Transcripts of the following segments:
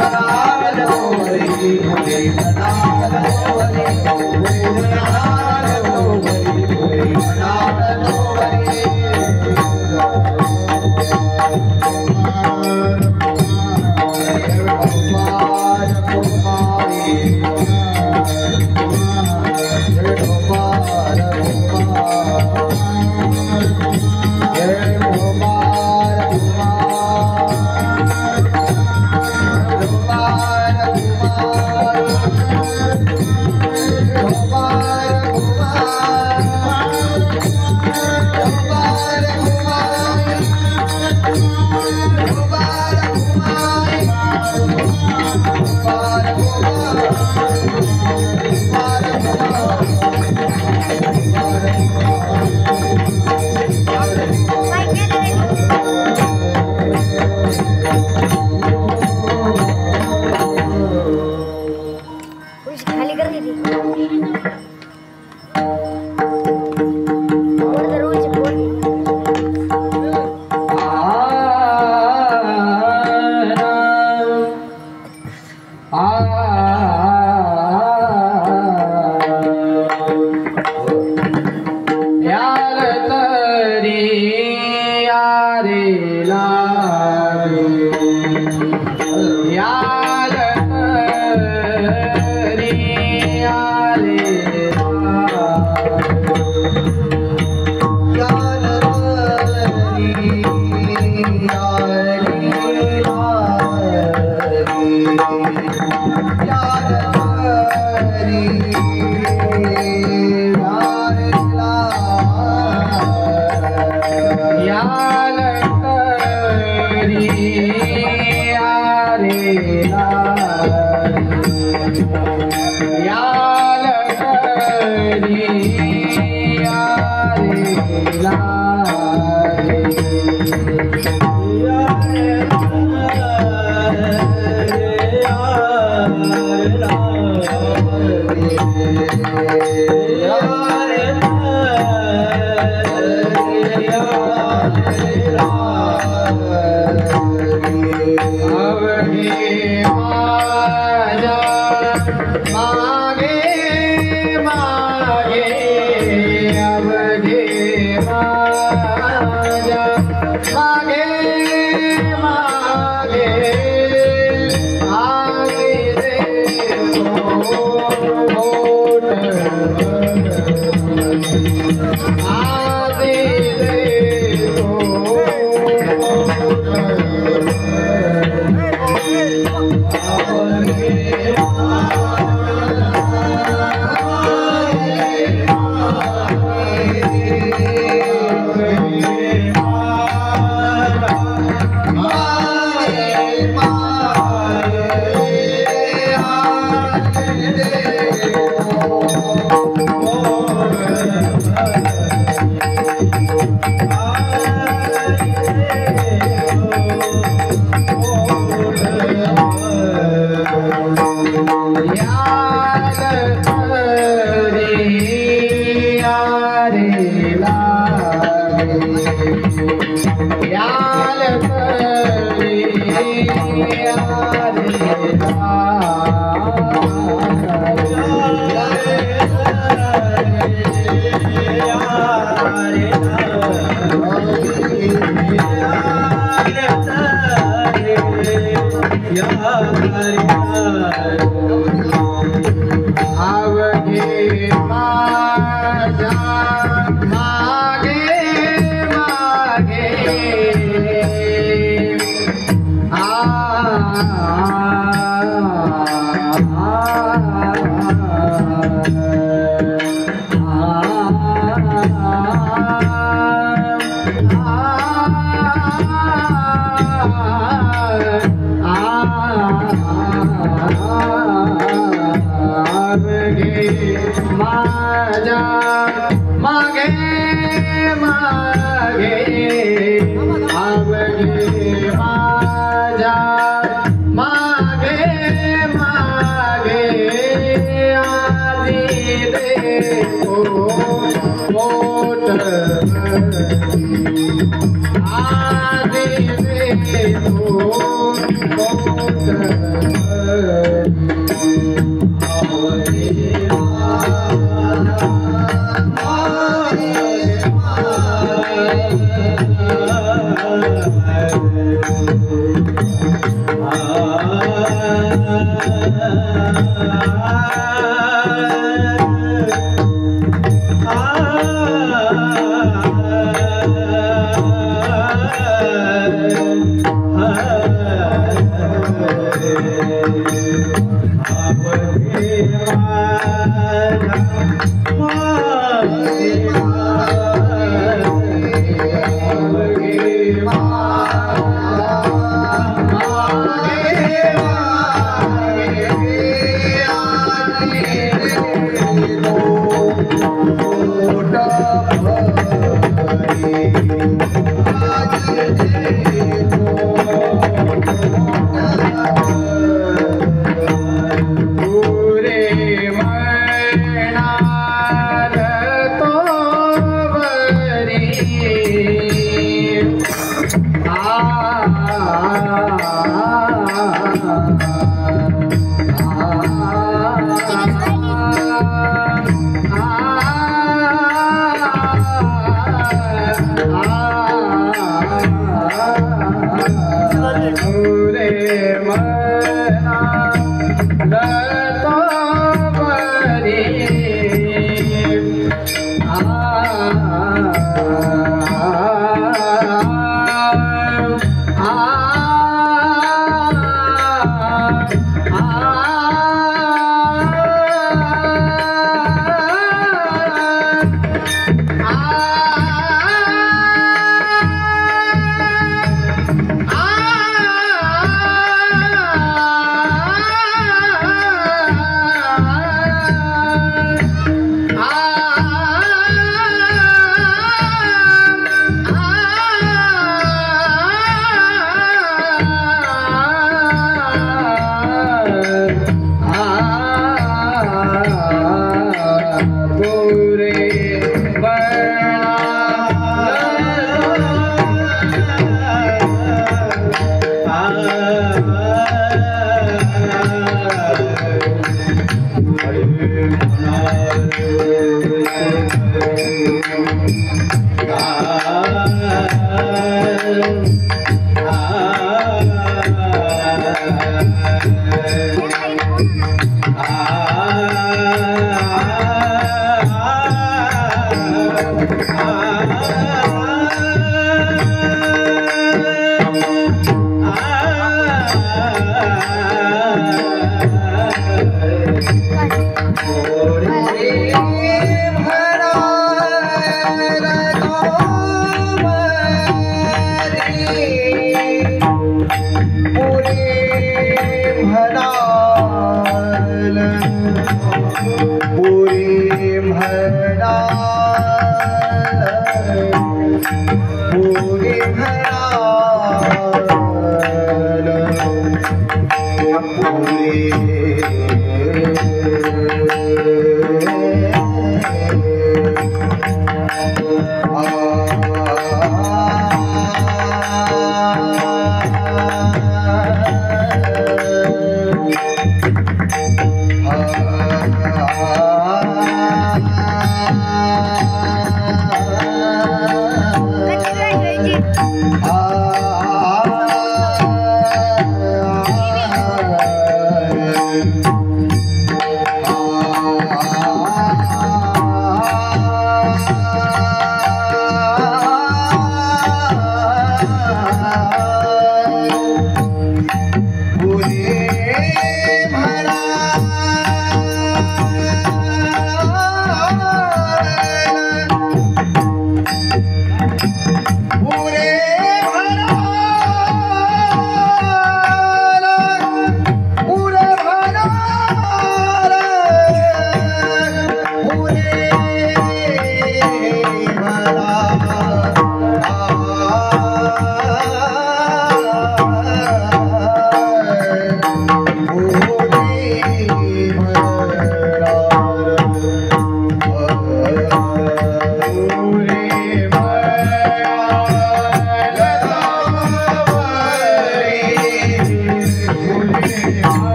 Hare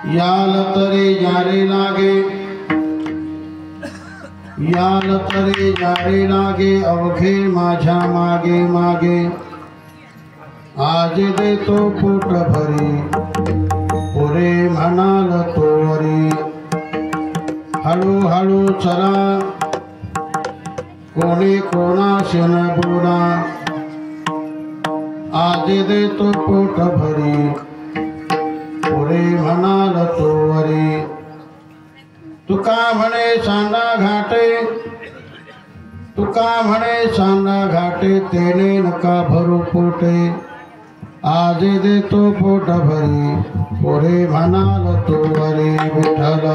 याल तरे यारे लागे, याल तरे यारे लागे, अवघे माझ्या मागे मागे, आज देतो पोट भरी, पुरे म्हणाल तोवरी, हळू हळू चला, कोणी कोणाशी न बोला, आज देतो पोट भरी, पुरे म्हणाल तोवरी. तुका म्हणे सांडा घाटे, तुका म्हणे सांडा घाटे, तेने नका भरू पोटे, आज देतो पोट भरी, पुरे म्हणाल तोवरी. विठ्ठल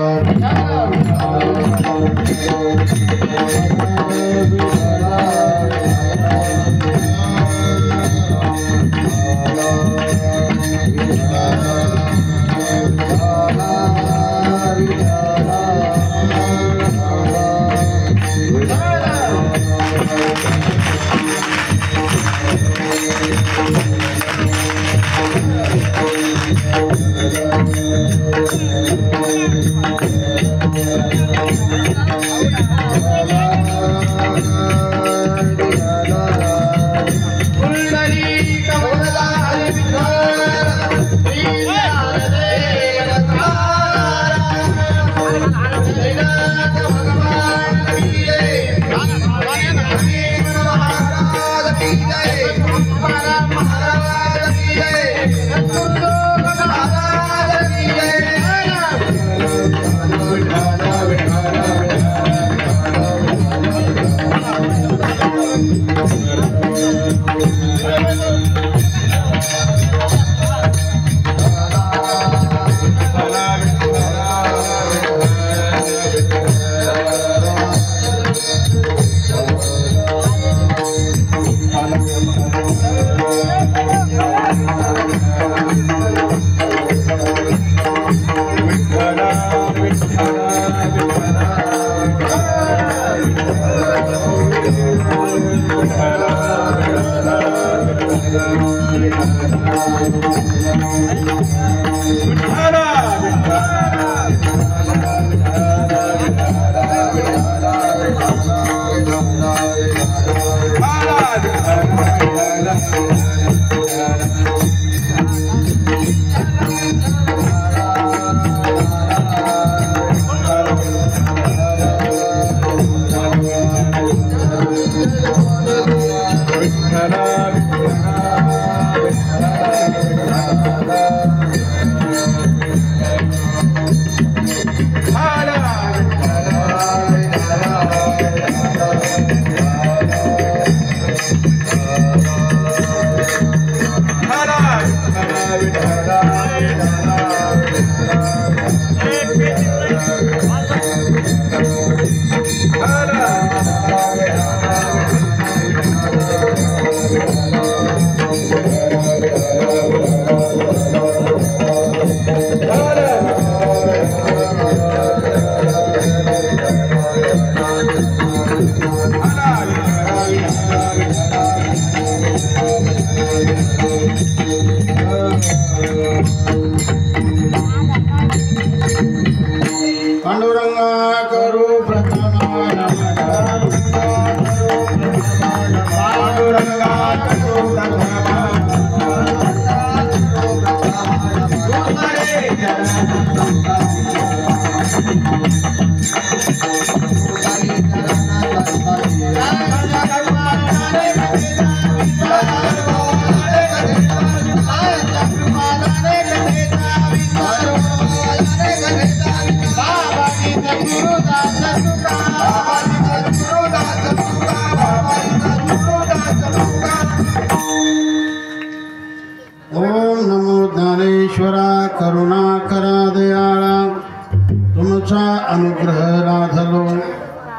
तुझा अनुग्रह राधलो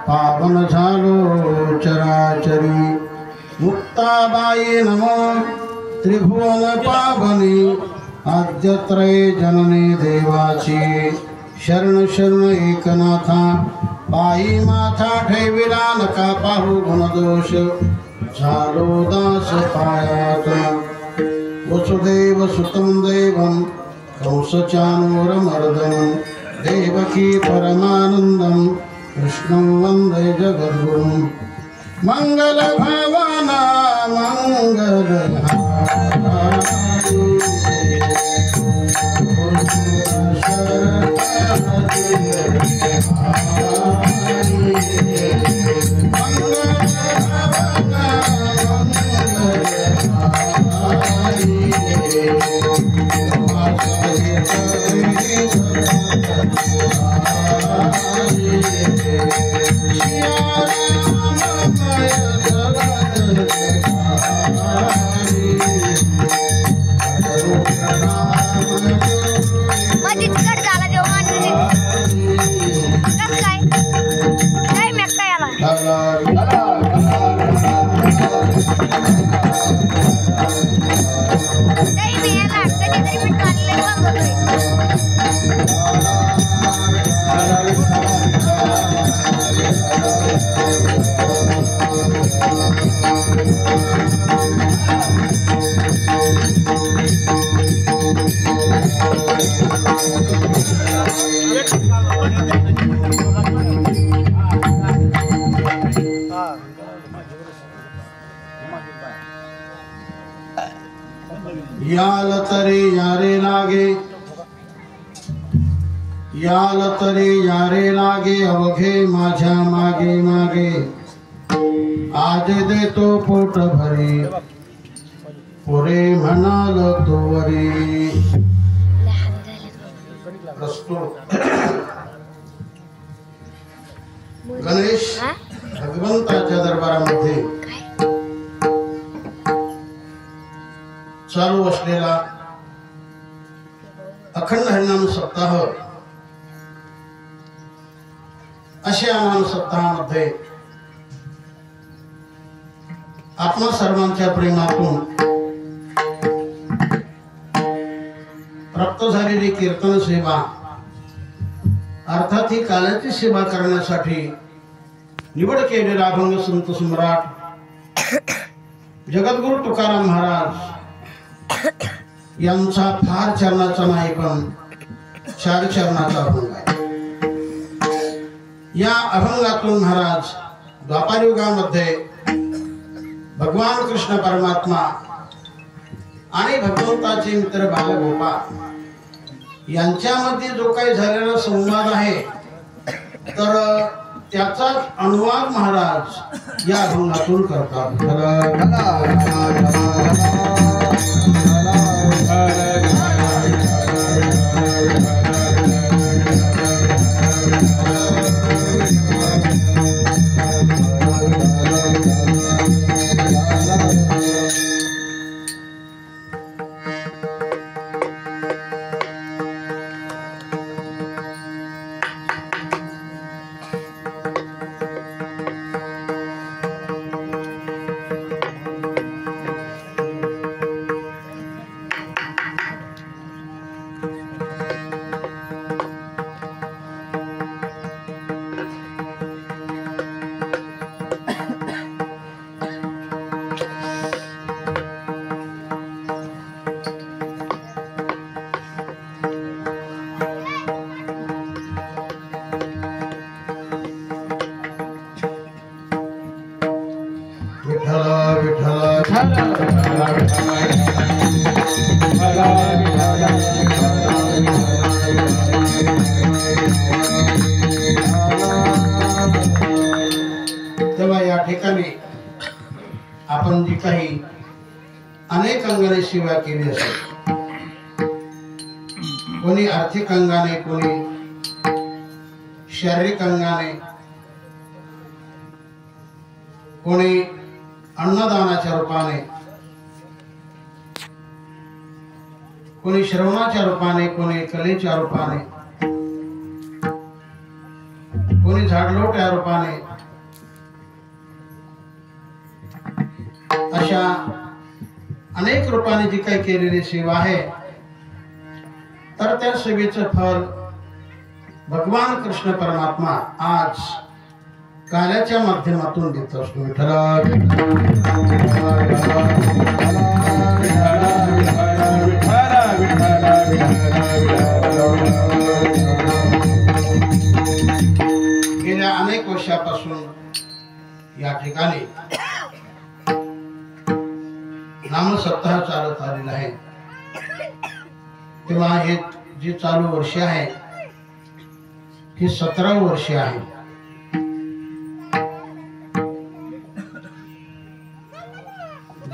पावन झालो चराचरी मुक्ताबाई नमो त्रिभुवन पावनी आद्यत्रय जननी देवाची शरण शरण एकनाथा पायी माथा ठेविला नका पाहू गुणदोष झालो दास पायात वसुदेव सुतं देवं कंसचाणूरमर्दनं देवकी परमानन्दं कृष्णं वन्दे जगद्गुरुं मंगलभावना मंगलहारी याल तरी यारे लागे याल तरी यारे लागे अवघे माझ्या मागे मागे आज देतो पोट भरी पुरे म्हणाल तोवरी गणेश भगवंताच्या दरबारामध्ये चालू असलेला अखंड हरिनाम सप्ताह अशा नाम सप्ताहामध्ये आपणा सर्वांच्या प्रेमातून प्राप्त झालेली कीर्तन सेवा अर्थात ही काल्याची सेवा करण्यासाठी निवड केलेला अभंग संत सम्राट जगद्गुरु तुकाराम महाराज यांचा फार चरणाचा नाही पण चार चरणाचा अभंग आहे। या अभंगातून महाराज द्वापार युगामध्ये भगवान कृष्ण परमात्मा आणि भगवंताचे मित्र बालगोपाल यांच्यामध्ये जो काही झालेला संवाद आहे तर त्याचा अनुवाद महाराज या अभंगातून करतात। तेव्हा या ठिकाणी आपण जी काही अनेक अंगाने सेवा केली असेल, कोणी आर्थिक अंगाने, कोणी शारीरिक अंगाने, कोणी अन्नदानाच्या रूपाने, कोणी श्रवणाच्या रूपाने, कोणी कलेच्या रूपाने, रूपाने झाडलोट या रूपाने अशा अनेक रूपाने जी काही केलेली सेवा आहे तर त्या सेवेचं फल भगवान कृष्ण परमात्मा आज कार्याच्या माध्यमातून देत असतो. गेल्या अनेक वर्षापासून या ठिकाणी नामसप्ताह चालत आलेला आहे. तेव्हा हे जे चालू वर्ष आहे हे 17 वर्ष आहे.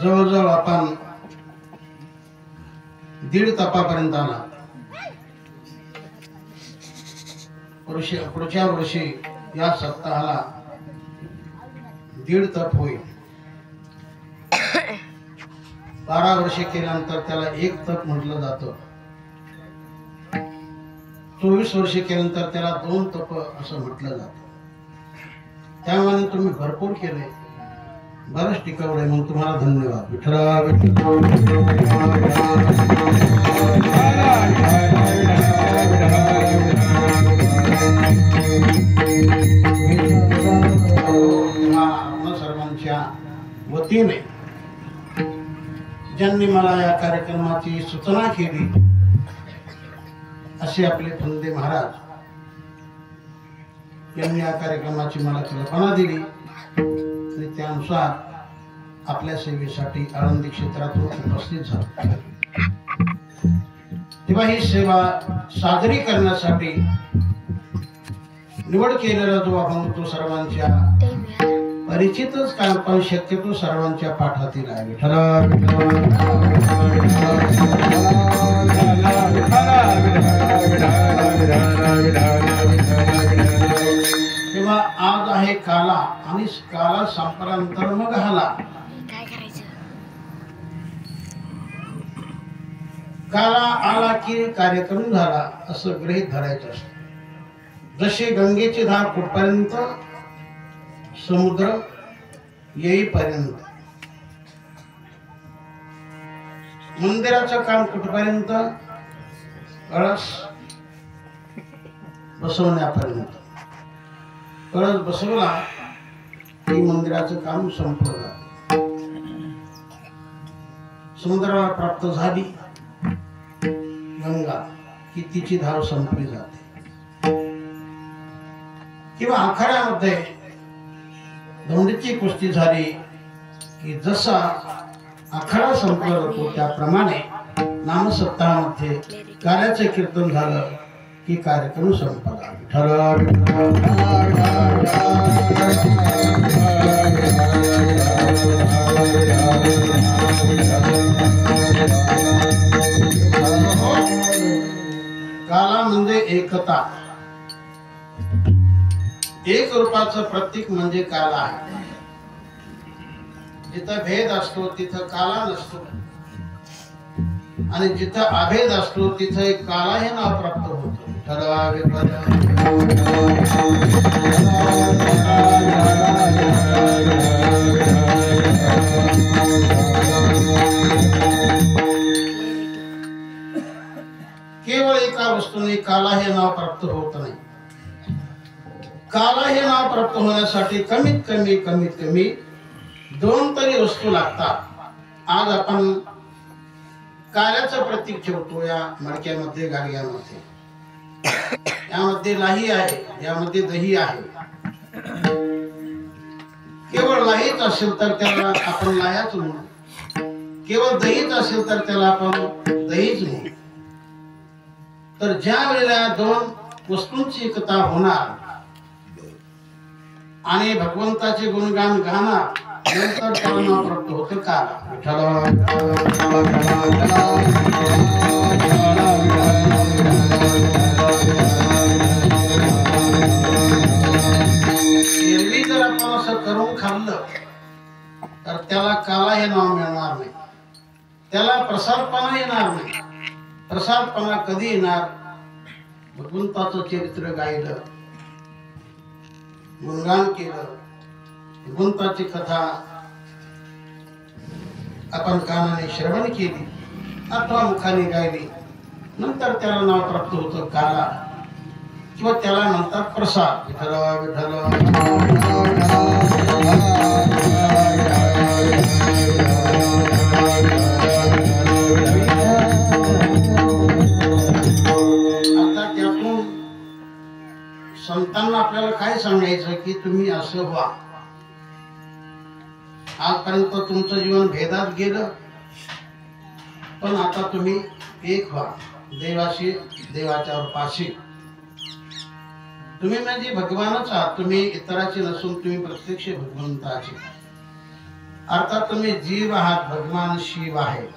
जवळजवळ आपण 1.5 तपापर्यंत आला. पुढच्या वर्षी या सप्ताहाला 1.5 तप होईल. 12 वर्षे केल्यानंतर त्याला 1 तप म्हटलं जातं. 24 वर्षे केल्यानंतर त्याला 2 तप असं म्हटलं जातं. त्यामुळे तुम्ही भरपूर केले, बरंच टिकवलंय, मग तुम्हाला धन्यवाद. सर्वांच्या वतीने ज्यांनी मला या कार्यक्रमाची सूचना केली असे आपले फंदे महाराज यांनी या कार्यक्रमाची मला कल्पना दिली आणि त्यानुसार आपल्या सेवेसाठी आळंदी क्षेत्रातून उपस्थित झाले. तेव्हा ही सेवा साजरी करण्यासाठी निवड केलेला जो अभंग तो सर्वांच्या परिचितच काय, पण शक्यतो सर्वांच्या पाठातील आहे. तेव्हा आज आहे काला आणि काला संपल्यानंतर मग हाला. काला आला की कार्यक्रम झाला असं गृहीत धरायचं असतं. जसे गंगेची धार कुठपर्यंत, समुद्र येईपर्यंत. मंदिराचं काम कुठपर्यंत, कळस बसवण्यापर्यंत. कळस बसवला की मंदिराचं काम संपलं. समुद्राला प्राप्त झाली गंगा की तिची धाव संपली जाते. किंवा आखाड्यामध्ये धोंडीची कुस्ती झाली की जसा आखाडा संपला जातो त्याप्रमाणे नामसप्ताहामध्ये कार्याचे कीर्तन झालं की कार्यक्रम संपला. काला म्हणजे एकता. एक रूपाचं प्रतीक म्हणजे काला आहे. जिथं भेद असतो तिथं काला नसतो आणि जिथं अभेद असतो तिथं एक काला हे नाव प्राप्त होतं. केवळ एका वस्तूने काला हे नाव प्राप्त होत नाही. काला हे नाव प्राप्त होण्यासाठी कमीत कमी 2 तरी वस्तू लागतात. आज आपण काल्याचं प्रतीक ठेवतो या मडक्यामध्ये, गाडग्यामध्ये. यामध्ये लाही आहे, यामध्ये दही आहे. केवळ लाहीच असेल तर त्याला आपण लाह्याच म्हणू, केवळ दहीच असेल तर त्याला आपण दहीच म्हणू. तर ज्या वेळेला 2 वस्तूंची एकता होणार आणि भगवंताचे गुणगान गाणार, नंतर त्याला नाव प्राप्त होतं काला. एरवी जर आपण असं करून खाल्लं तर त्याला काला हे नाव मिळणार नाही, त्याला प्रसादपणा येणार नाही. प्रसादपणा कधी येणार? भगवंताचं चरित्र गायलं गुणगान केलं, भगवंताची कथा आपण कानाने श्रवण केली अथवा मुखाने गायली, नंतर त्याला नाव प्राप्त होतं काला, किंवा त्याला म्हणतात प्रसाद. विठ्ठल विठ्ठल आता त्यातून संतांना आपल्याला काय सांगायचं की तुम्ही असं व्हा. आजपर्यंत तुमचं जीवन भेदात गेलं, पण आता तुम्ही एक व्हा देवाशी, देवाच्या पाशी. तुम्ही म्हणजे भगवानच आहात, तुम्ही इतराचे नसून तुम्ही प्रत्यक्ष भगवंताचे. अर्थात तुम्ही जीव आहात, भगवान शिव आहे.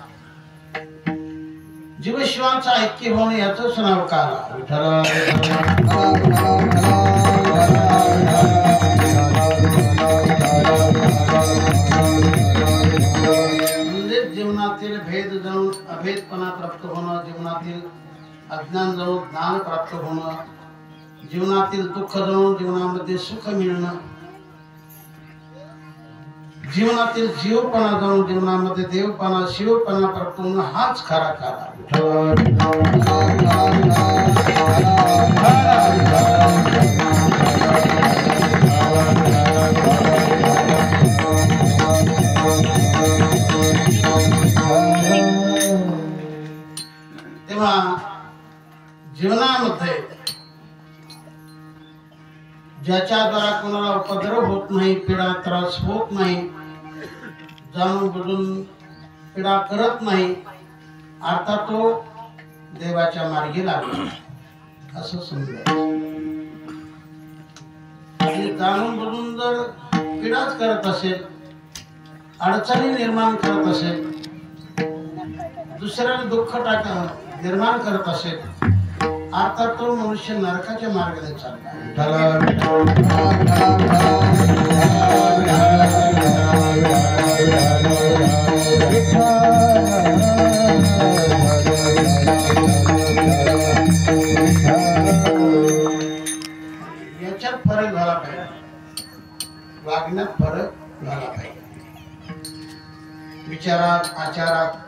जीव शिवांचं ऐक्य होणे याचंच नाव काला. विठ्ठल म्हणजे जीवनातील भेद जाणून अभेदपणा प्राप्त होणं, जीवनातील अज्ञान जाणून ज्ञान प्राप्त होणं, जीवनातील दुःख जाणून जीवनामध्ये सुख मिळणं, जीवनातील जीवपणा जाणून जीवनामध्ये देवपणा शिवपणा प्राप्त होणं, हाच खरा काला. तेव्हा जीवनामध्ये ज्याच्याद्वारा कोणाला उपद्रव होत नाही, पीडा त्रास होत नाही, जाणून बुजून पीडा करत नाही, अर्थात तो देवाच्या मार्गी लागला असं समजायचं. जाणून बुजून जर पीडाच करत असेल, अडचणी निर्माण करत असेल, दुसऱ्याला दुःख निर्माण करत असेल, अर्थात तो मनुष्य नरकाच्या मार्गाने चालला. याच्यात फरक झाला पाहिजे, वागण्यात फरक झाला पाहिजे, विचारात आचारात.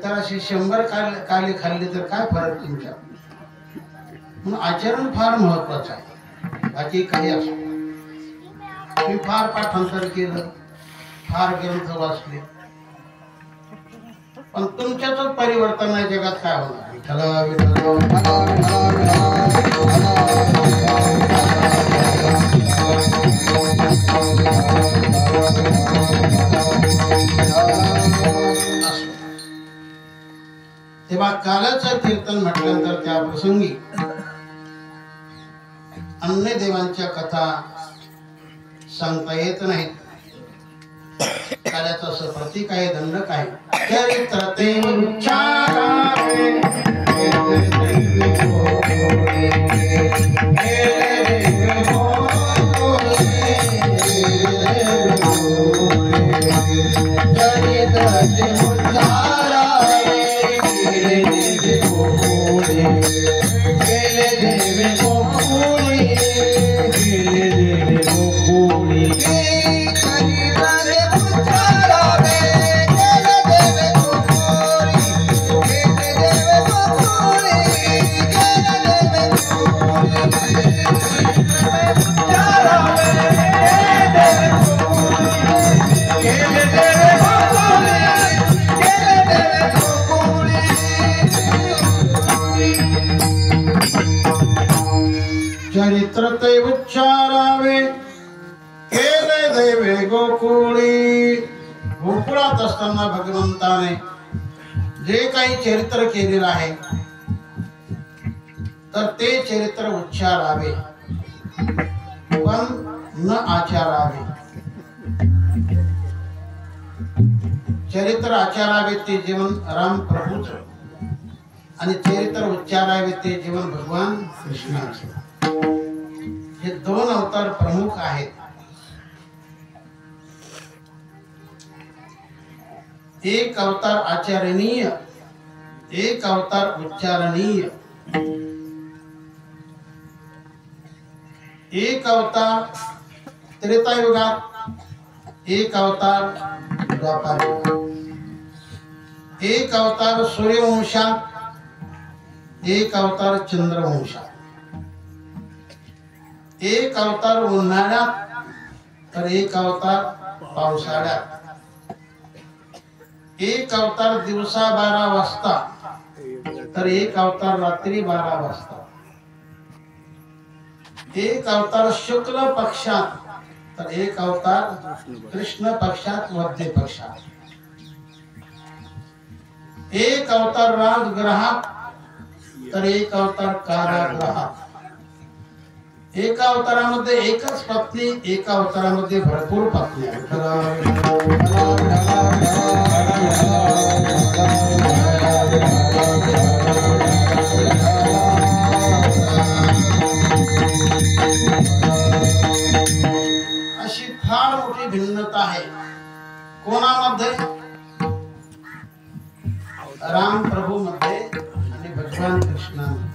तर असे 100 काले खाल्ले तर काय फरक तुमच्या. म्हणून आचरण फार महत्वाचं आहे. बाकी काही असो, मी फार पाठांतर केलं, फार ग्रंथ वाचले, पण तुमच्यातच परिवर्तन आहे, जगात काय होणार. विठ्ठल तेव्हा कालाचं कीर्तन म्हटल्यानंतर त्या प्रसंगी अन्य देवांच्या कथा सांगता येत नाहीत. काल्याचं असं प्रतीक आहे, दंडक आहे. चरित्र ते चरित्र ते उच्चारावे, केले देवे गोकुळी. गोकुळात असताना भगवंताने जे काही चरित्र केलेलं आहे, तर ते चरित्र उच्चारावे पण न आचारावे. चरित्र आचारावे ते जीवन राम प्रभूच, आणि चरित्र उच्चारावे ते जीवन भगवान कृष्णाचे. हे 2 अवतार प्रमुख आहेत. एक अवतार आचरणीय, एक अवतार उच्चारणीय. एक अवतार त्रेतायुगात, एक अवतार द्वापार युगात, एक अवतार सूर्यवंशात, एक अवतार चंद्रवंशात, एक अवतार उन्हाळ्यात तर एक अवतार पावसाळ्यात, एक अवतार दिवसा 12 वाजता तर एक अवतार रात्री 12 वाजता, एक अवतार शुक्ल पक्षात तर एक अवतार कृष्ण पक्षात मध्य पक्षात, एक अवतार राजग्रहात तर एक अवतार कारागृहात, एका अवतारामध्ये एकच पत्नी, एका अवतारामध्ये भरपूर पत्नी. अशी फार मोठी भिन्नता आहे कोणामध्ये? राम प्रभू मध्ये आणि भगवान कृष्णामध्ये.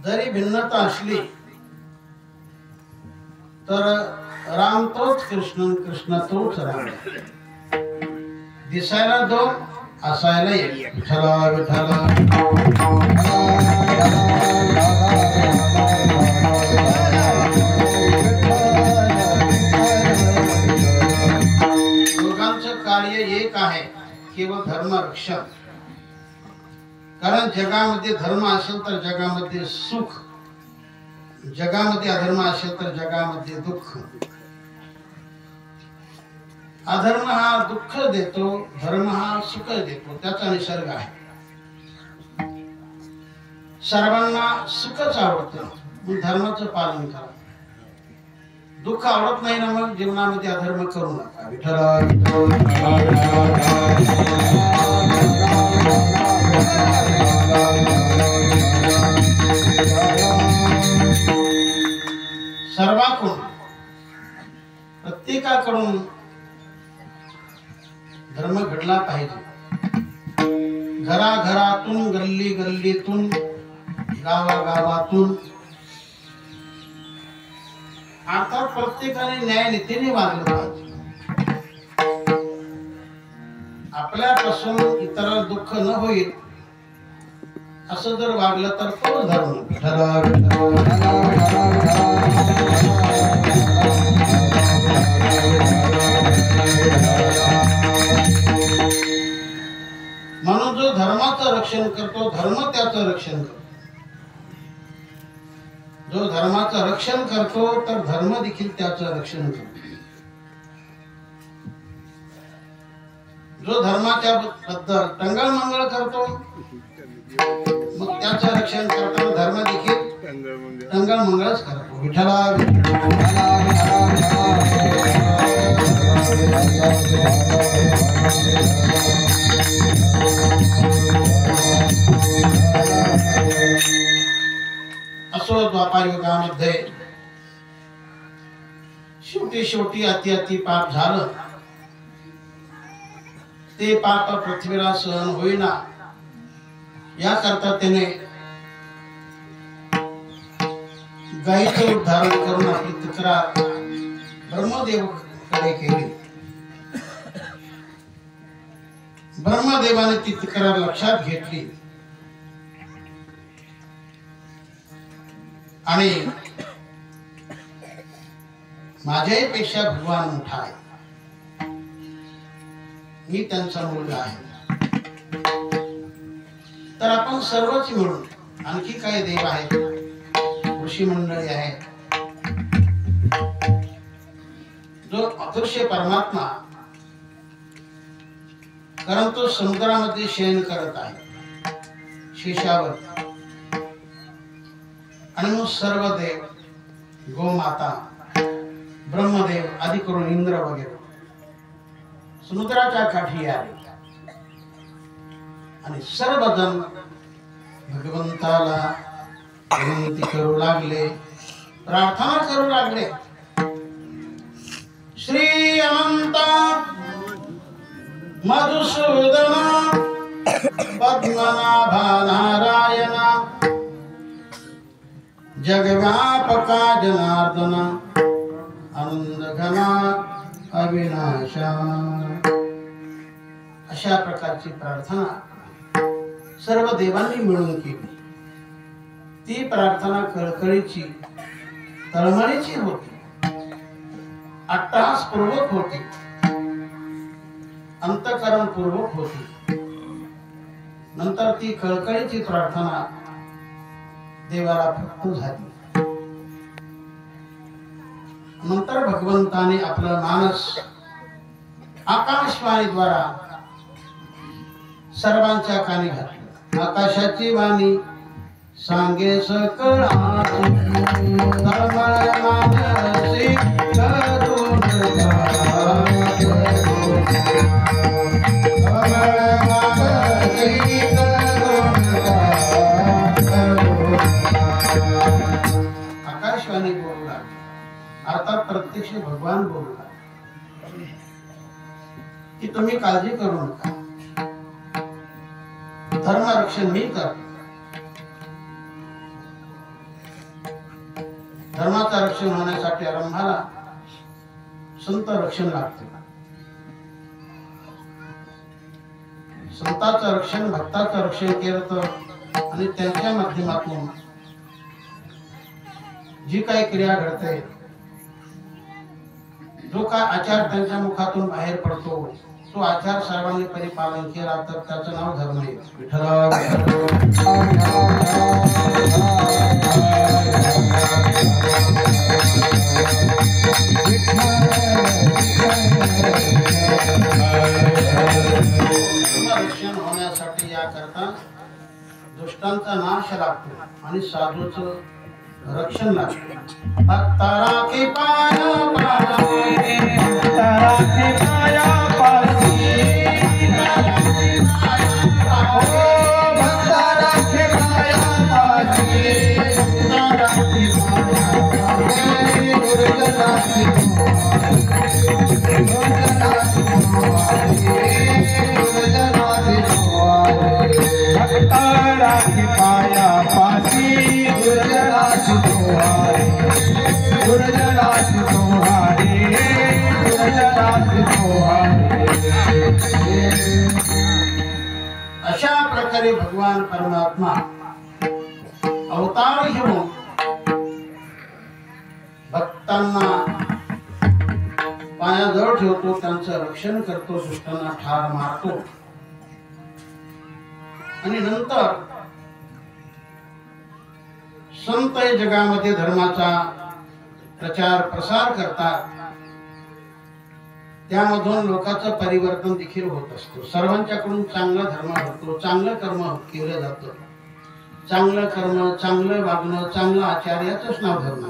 जरी भिन्नता असली तर राम तोच कृष्ण, कृष्ण तोच राम. दिसायला दोन, असायला एक. विठ्ठला विठ्ठला. दोघांचं कार्य एक आहे, केवळ धर्म रक्षण. कारण जगामध्ये धर्म असेल तर जगामध्ये सुख, जगामध्ये अधर्म असेल तर जगामध्ये दुःख. अधर्म हा दुःख देतो, धर्म हा सुख देतो, त्याचा निसर्ग आहे. सर्वांना सुखच आवडतं, मग धर्माचं पालन करा. दुःख आवडत नाही ना, मग जीवनामध्ये अधर्म करू नका. सर्वांकडून, प्रत्येकाकडून धर्म घडला पाहिजे. घराघरातून, गल्ली गल्लीतून, गावागावातून. अर्थात प्रत्येकाने न्यायनीतीने वागलं पाहिजे. आपल्यापासून इतरांना दुःख न होईल असं जर वागलं तर तो धर्म. म्हणून जो धर्माचं रक्षण करतो, धर्म त्याचं रक्षण करतो. जो धर्माचं रक्षण करतो तर धर्म देखील त्याचं रक्षण करतो. जो धर्माच्या बद्दल टंगळमंगळ करतो, मग त्याचं रक्षण करताना धर्म देखील टंगळमंगळच करतो. विठ्ठला असो. द्वापार युगामध्ये शेवटी अति अति पाप झालं. ते पाप पृथ्वीला सहन होईना, याकरता त्याने गायीचं उद्धारण करून आपली तक्रार ब्रह्मदेवाकडे केली. ब्रह्मदेवाने ती तक्रार लक्षात घेतली आणि माझ्याही पेक्षा भगवान मोठा आहे, मी त्यांचा मुलगा आहे. तर आपण सर्वच मिळून, आणखी काही देव आहेत, ऋषी मंडळी आहेत, जो अदृश्य परमात्मा, कारण तो समुद्रामध्ये शयन करत आहे शेषावर. आणि मग सर्व देव, गोमाता, ब्रह्मदेव आदी करून इंद्र वगैरे समुद्राच्या काठी आले आणि सर्वजण भगवंताला विनंती करू लागले, प्रार्थना करू लागले. श्री अनंत मधुसूदन पद्मनाभ नारायण जगव्यापका जनार्दन आनंद घना अविनाशा. अशा प्रकारची प्रार्थना सर्व देवांनी मिळून केली. ती प्रार्थना कळकळीची तळमळीची होती, अट्टहासपूर्वक होती, अंतःकरणपूर्वक होती. नंतर ती कळकळीची प्रार्थना देवाला फक्त झाली. नंतर भगवंताने आपलं मानस आकाशवाणीद्वारा सर्वांच्या कानी घातलं. आकाशाची वाणी सांगे सकळ मानसी करून आकाशवाणी बोलू लागली. अर्थात प्रत्यक्ष भगवान बोलू लागले की तुम्ही काळजी करू नका, धर्म रक्षण मी करतो. धर्माचं रक्षण होण्यासाठी आरंभाला संत रक्षण लागते. संतांचं रक्षण, भक्ताचं रक्षण केलं तर आणि त्यांच्या माध्यमातून जी काही क्रिया घडते, जो काय आचार त्यांच्या मुखातून बाहेर पडतो, तो आचार सर्वांनी परिपालन केला तर त्याचं नाव धर्म आहे. विठ्ठल रक्षण होण्यासाठी याकरता दुष्टांचा नाश लागतो आणि साधूचं रक्षण लागतं. भक्ता राखी पाया पाया, भक्ता राखी पाया अशा प्रकारे भगवान परमात्मा अवतार घेऊन भक्तांना पायाजवळ ठेवतो, त्यांचं रक्षण करतो, दुष्टांना ठार मारतो आणि नंतर संत जगामध्ये धर्माचा प्रचार प्रसार करतात. त्यामधून लोकांचं परिवर्तन देखील होत असतो. सर्वांच्याकडून चांगला धर्म होतो, चांगलं कर्म केलं जातं. चांगलं कर्म, चांगलं वागणं, चांगलं आचार याचंच नाव धर्म.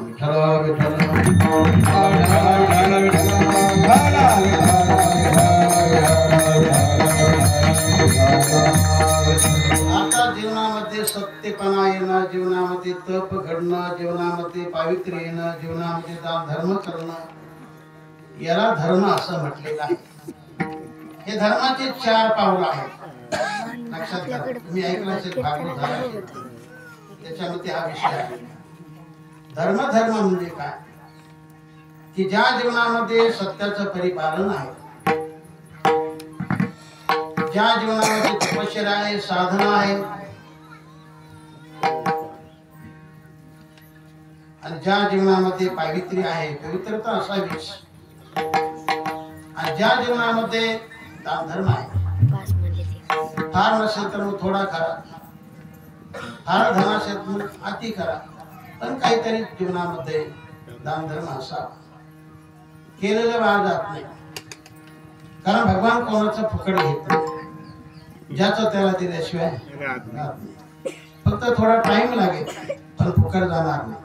आता जीवनामध्ये सत्यपणा येणं, जीवनामध्ये तप घडणं, जीवनामध्ये पावित्र्य येणं, जीवनामध्ये दान धर्म करणं, याला धर्म असं म्हटलेलं आहे. हे धर्माचे 4 पाऊल आहेत. लक्षात घ्या. तुम्ही ऐकलं असेल भागवत झाला, त्याच्यामध्ये हा विषय आहे. धर्म म्हणजे काय? की ज्या जीवनामध्ये सत्याचं परिपालन आहे, ज्या जीवनामध्ये तपश्चर्या आहे, साधना आहे, आणि ज्या जीवनामध्ये पावित्र्य आहे, पवित्रता असावीच, आणि ज्या जीवनामध्ये दान धर्म आहे, फार नसेल तर मग थोडा करा, फार धन असेल तर अति करा, पण काहीतरी जीवनामध्ये दान धर्म असावा. केलेलं वाया जात नाही, कारण भगवान कोणाचं फुकट घेत नाही. ज्याचं त्याला दिल्याशिवाय फक्त थोडा टाइम लागेल, पण फुकट जाणार नाही.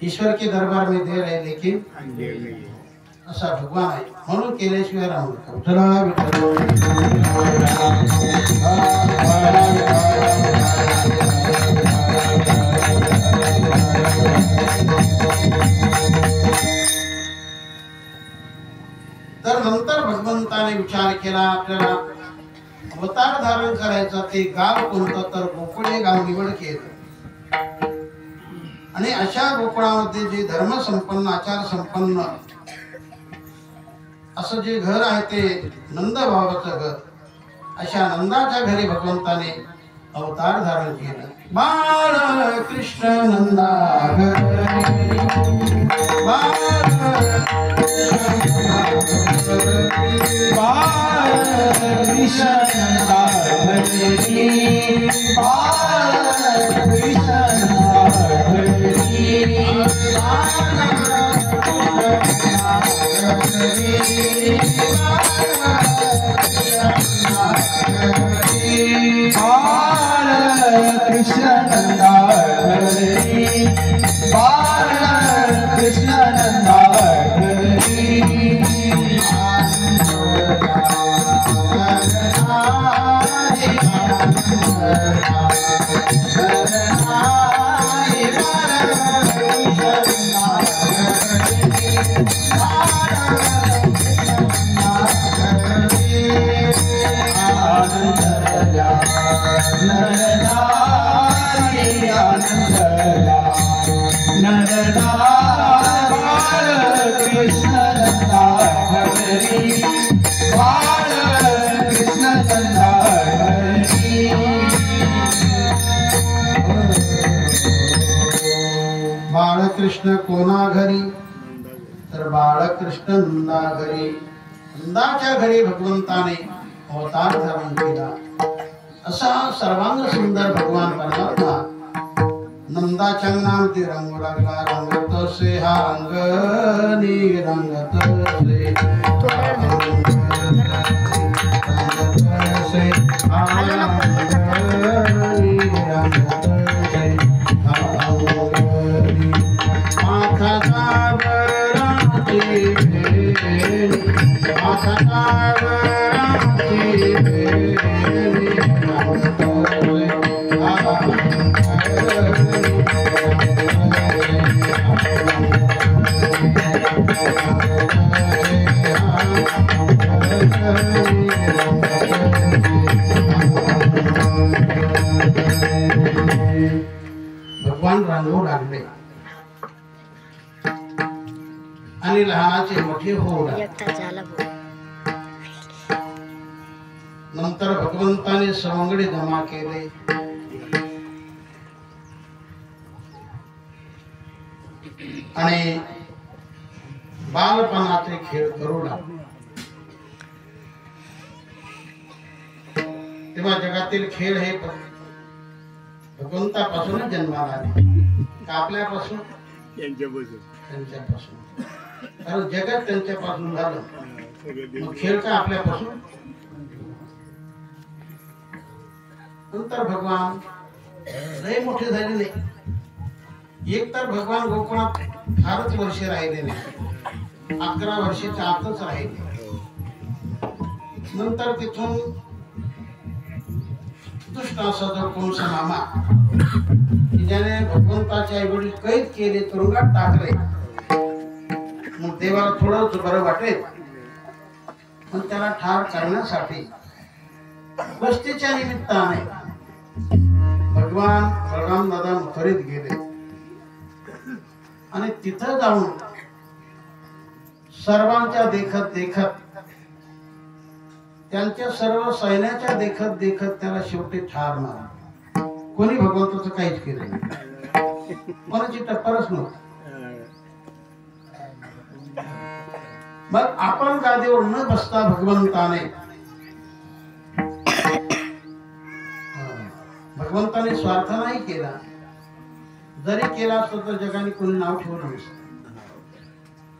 ईश्वर के दरबार में देर है लेकिन असा भगवान आहे, म्हणून केल्याशिवाय राहू नका. तर नंतर भगवंताने विचार केला, आपल्याला अवतार धारण करायचा. ते गाव कोणतं? तर गोकुळे गाव निवड केलं. आणि अशा गोकुळामध्ये जे धर्म संपन्न आचार संपन्न असं जे घर आहे ते नंद भावाचं घर, अशा नंदाच्या घरी भगवंताने अवतार धारण केला. बाळ कृष्ण नंदा घरी, बाळ कृष्ण नंदा घरी, बाळ कृष्ण नंदा बाळकृष्ण कोणा घरी, तर बाळकृष्ण नंदा घरी. नंदाच्या घरी भगवंताने अवतार धारण केला. असा सर्वांग सुंदर भगवान परमात्मा नंदाच्या अंगणामध्ये रंगू लागला. रंगत से हा रंगनी रंगत से भगवान रंगू लागले आणि लहानाचे मोठे होऊ लागले. नंतर भगवंताने सवंगडी जमा केले. आणि बालपणाचे खेळ करू लागले. तेव्हा जगातील खेळ हे भगवंतापासूनच जन्माला आले का आपल्यापासून? त्यांच्यापासून. कारण जगत त्यांच्यापासून झालं, मग खेळ का आपल्यापासून? नंतर भगवान लय मोठे झालेले. एक तर भगवान गोकुळात फारच वर्षे राहिले नाही, 11 वर्षाच्या आतच राहिले. नंतर तिथून दुष्ट असा जो कंस मामा, ज्याने भगवंताचे आई वडील कैद केले, तुरुंगात टाकले. मग देवाला थोडं बरं वाटेल, पण त्याला ठार करण्यासाठी बस्तीच्या निमित्ताने भगवान बलराम दादा मथुरेत गेले. आणि तिथं जाऊन सर्वांच्या देखत देखत, त्यांच्या सर्व सैन्याच्या देखत देखत त्याला शेवटी ठार मारला. कोणी भगवंताचं काहीच केलं नाही, कोणाची टप्परच नव्हती. मग आपण गादीवर न बसता भगवंताने स्वार्थ नाही केला. जरी केला असतो तर जगाने कोणी नाव ठेवलं नसतं.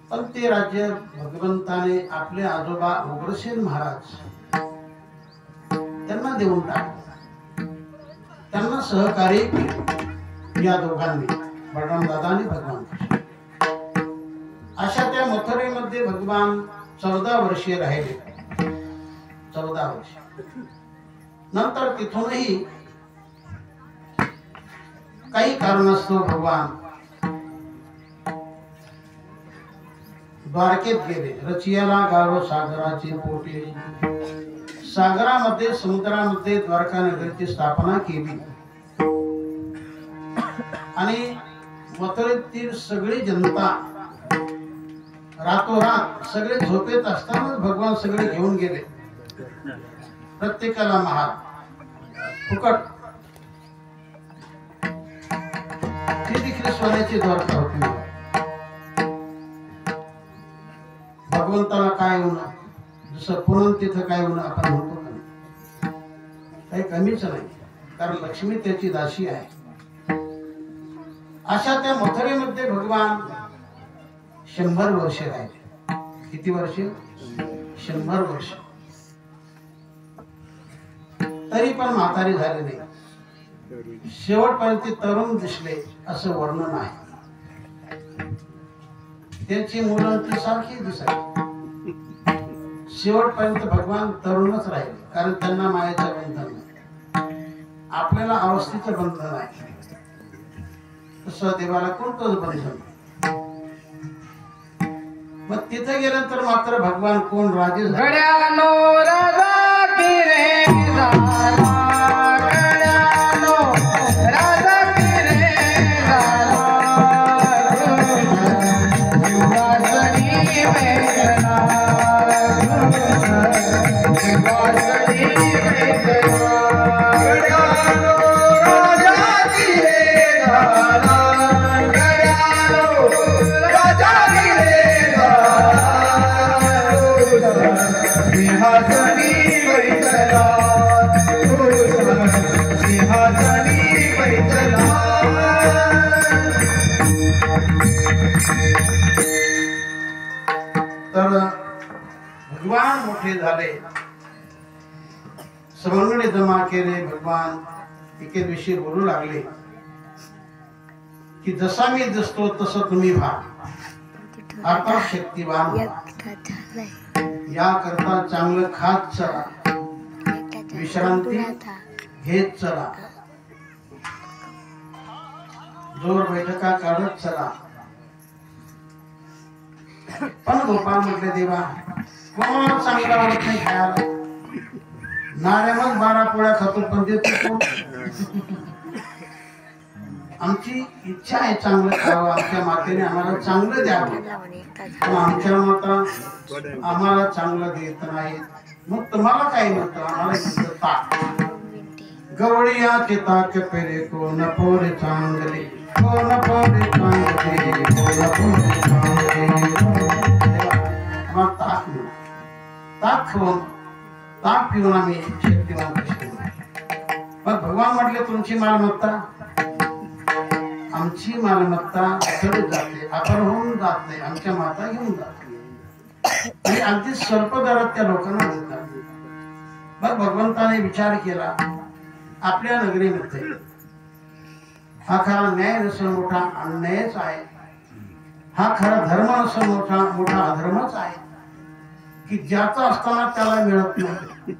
पण ते राज्य भगवंताने आपले आजोबा उग्रसेन महाराज त्यांना देऊन टाकलं. त्यांना सहकार्य केले या दोघांनी, बलराम दादा आणि भगवान. अशा त्या मथुरेमध्ये भगवान 14 वर्षे राहिले. 14 वर्ष. नंतर तिथूनही काही कारणास्तव भगवान द्वारकेत गेले. रचियाला गाव सागराचे पोटे. सागरामध्ये, समुद्रामध्ये द्वारका नगरीची स्थापना केली. आणि मथुरेतील सगळी जनता रातोरात सगळे झोपेत असतानाच भगवान सगळे घेऊन गेले. प्रत्येकाला महाल फुकट. ती देखील सोन्याची द्वारका होती. भगवंताला काय होणं, जसं पुनम तिथं काय होणं आपण म्हणतो का, काही कमीच नाही, कारण लक्ष्मी त्याची दासी आहे. अशा त्या मथुरेमध्ये भगवान 100 वर्ष राहिले. किती वर्ष? 100 वर्ष. तरी पण म्हातारे झाले नाही. शेवटपर्यंत तरुण दिसले असं वर्णन आहे. त्यांची मुलं ती सारखी दिसायची. शेवटपर्यंत भगवान तरुणच राहिले, कारण त्यांना मायाचं बंधन नाही. आपल्याला अवस्थेचं बंधन आहे, तसं देवाला कोणतंच बंधन. मग तिथे गेल्यानंतर मात्र भगवान कोण राजे झाले. तर भगवान मोठे झाले, सवंगडी जमा केले. भगवान एके दिवशी बोलू लागले की जसा मी दिसतो तसं तुम्ही व्हा, आता शक्तिवान व्हा. याकरता चांगलं खात चला, विश्रांती घेत चला, जोर बैठका काढत चला. पण गोपाळ म्हटले, देवा कोण चांगला वाटत नाही खायला, नाऱ्यामच 12 पोळ्या खातो, पण देतो कोण? आमची इच्छा आहे चांगलं खावं, आमच्या मातेने आम्हाला चांगलं द्यावं, पण आमच्या माता आम्हाला चांगलं देत नाही. मग तुम्हाला काय म्हणतं? आम्हाला ताक. गवळीयाचे ताक पेरे कोण पोरे चांगले, कोण पोरे चांगले, कोण पोरे चांगले. ताक म्हणून, ताक खाऊन, ताक पिऊन आम्ही शक्तिवान कसे. मग भगवान म्हटले, तुमची मालमत्ता आमची मालमत्ता चढत जाते, आपण होऊन जात नाही, आमच्या माता घेऊन जाते. आणि अगदी स्वल्प दरात त्या लोकांना देतात. मग भगवंताने विचार केला, आपल्या नगरीमध्ये हा खरा न्याय नसून मोठा अन्यायच आहे, हा खरा धर्म नसून मोठा अधर्मच आहे, की ज्याचा असताना त्याला मिळत नाही,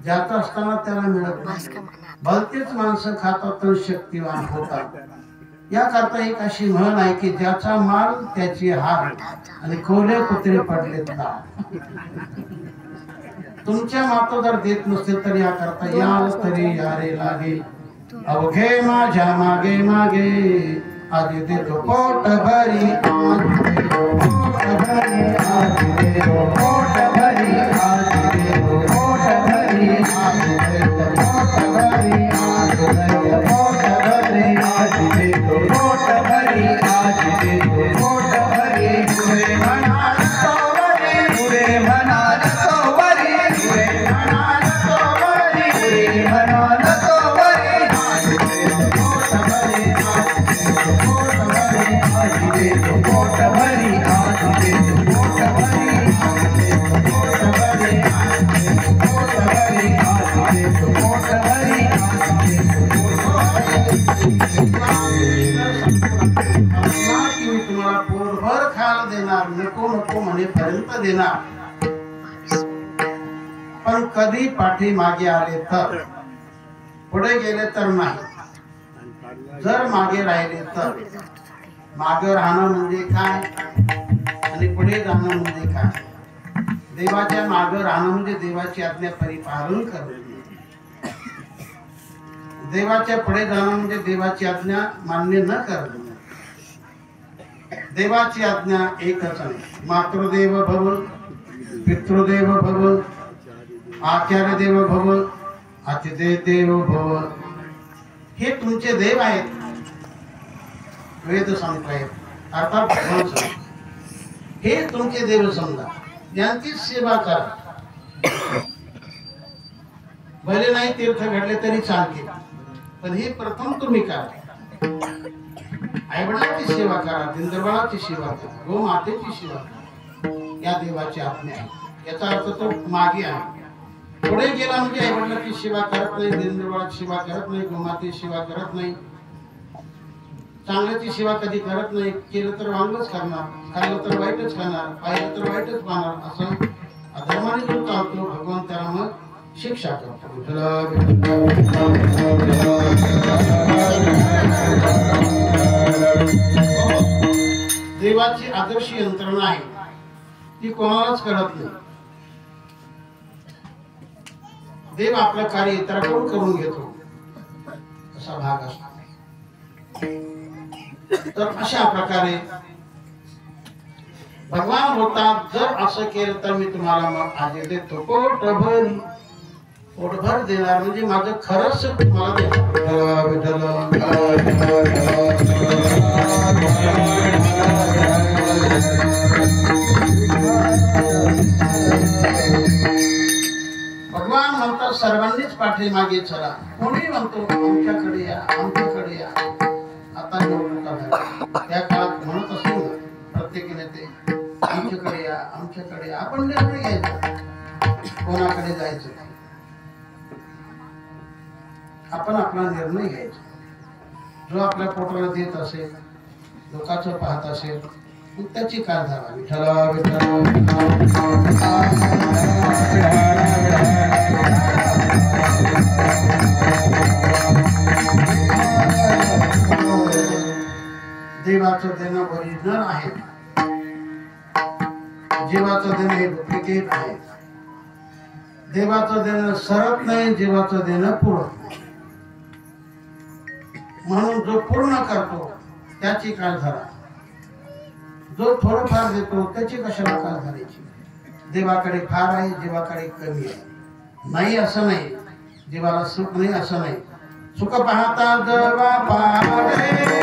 ज्याचा असताना त्याला मिळत नाही. भलतेच माणसं खातात तर शक्तिवान होतात. याकरता एक अशी म्हण आहे की ज्याचा माल त्याची हार, आणि कोले कुत्रे पडले दार. तुमच्या माता जर देत नसते तर याकरता याल तरी यारे लागे, अवघे माझ्या मागे मागे, आधी देतो पोट भरी, आधी देतो पोट भरी, आधी देतो पोट भरी, आधी देतो पोट भरी, आधी देतो पोट भरी, आधी देतो पोट भरी, आधी देतो पोट भरी, आधी देतो पोट भरी. पुरे म्हणाल तोवरी, पुरे म्हणाल तोवरी, पुरे म्हणाल तोवरी, पुरे म्हणाल तोवरी, आधी देतो पोट भरी, आधी देतो पोट भरी, आधी देतो पोट भरी, आधी देतो पोट भरी, आधी देतो पोट भरी, आधी देतो पोट भरी, आधी देतो पोट भरी. मी तुम्हाला पोटभर खायला देणार, नको नको म्हणेपर्यंत देणार, पण कधी पाठी मागे आले तर, पुढे गेले तर नाही. जर मागे राहिले तर, मागे राहणं म्हणजे काय आणि पुढे जाणं म्हणजे काय? देवाच्या मागे राहणं म्हणजे देवाची आज्ञा परिपालन करणे, देवाच्या पुढे जाणं म्हणजे देवाची आज्ञा मान्य न करणे. देवाची आज्ञा एकच आहे, मातृदेव भव, पितृदेव भव, आचार्य देव भव, अतिथी देव भव. हे तुमचे देव आहेत. वेद सांगतायत, अर्थात भगवान सांगतात, हे तुमचे देव समजा, यांची सेवा करा. भले नाही तीर्थ घडले तरी चालते, पण हे प्रथम तुम्ही करा. आईवडिलांची सेवा करा, दिनदरबाराची सेवा करा, गोमातेची सेवा करा. या देवाची आज्ञा आहे. याचा अर्थ तो मागे आहे. पुढे गेला म्हणजे आईवडिलांची सेवा करत नाही, दिनदरबाराची सेवा करत नाही, गोमातेची सेवा करत नाही, चांगल्याची सेवा कधी करत नाही. केलं तर वांगलंच करणार, खाल्लं तर वाईटच खाणार, पाहिलं तर वाईटच पाहणार. असं अधर्माने जो चालतो, भगवान त्याला मग शिक्षा करतो. देवाची आदर्श यंत्रणा आहे, ती कोणालाच कळत नाही. देव आपलं कार्य इतरांकडून करून घेतो, असा भाग असतो. तर अशा प्रकारे भगवान बोलतात, जर असं केलं तर मी तुम्हाला मग आज देतो पोटभर देणार, म्हणजे माझं खरंच तुम्हाला भगवान म्हणतात सर्वांनीच पाठीमागे चला. कोणी म्हणतो आमच्याकडे या, आमच्याकडे या. आता निवडणुका त्या काळात म्हणत असेल ना प्रत्येकीने ते आमच्याकडे या, आमच्याकडे या. आपण निर्णय घ्यायचा कोणाकडे जायचं. आपण आपला निर्णय घ्यायचा. जो आपल्या पोटाला देत असेल, लोकांचं पाहत असेल, मग त्याची काय झाला. विठ्ठला देवाचं देणं ओरिजिनल आहे, जीवाचं देणं हे डुप्लिकेट आहे. देवाचं देणं सरत नाही, जीवाचं देणं पुरत नाही. म्हणून जो पूर्ण करतो त्याची काळ धरा, जो थोडंफार देतो त्याची कशाला काळ धरायची. देवाकडे फार आहे, जीवाकडे कमी आहे. नाही असं नाही, जीवाला सुख नाही असं नाही. सुख पाहता जवा पारे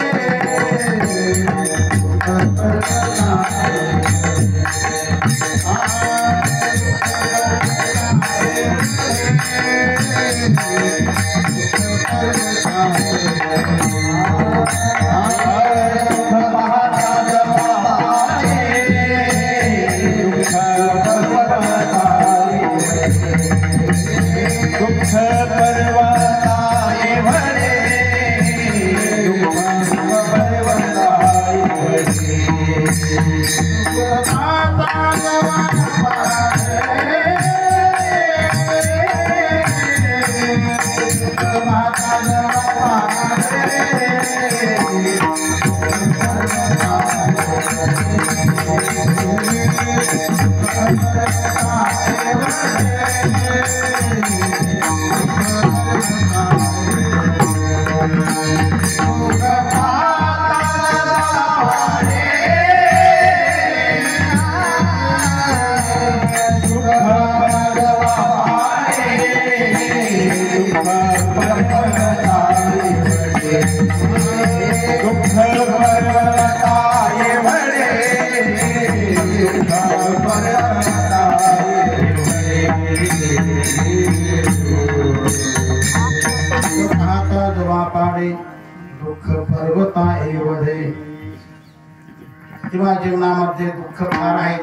किंवा जीवनामध्ये दुःख फार आहे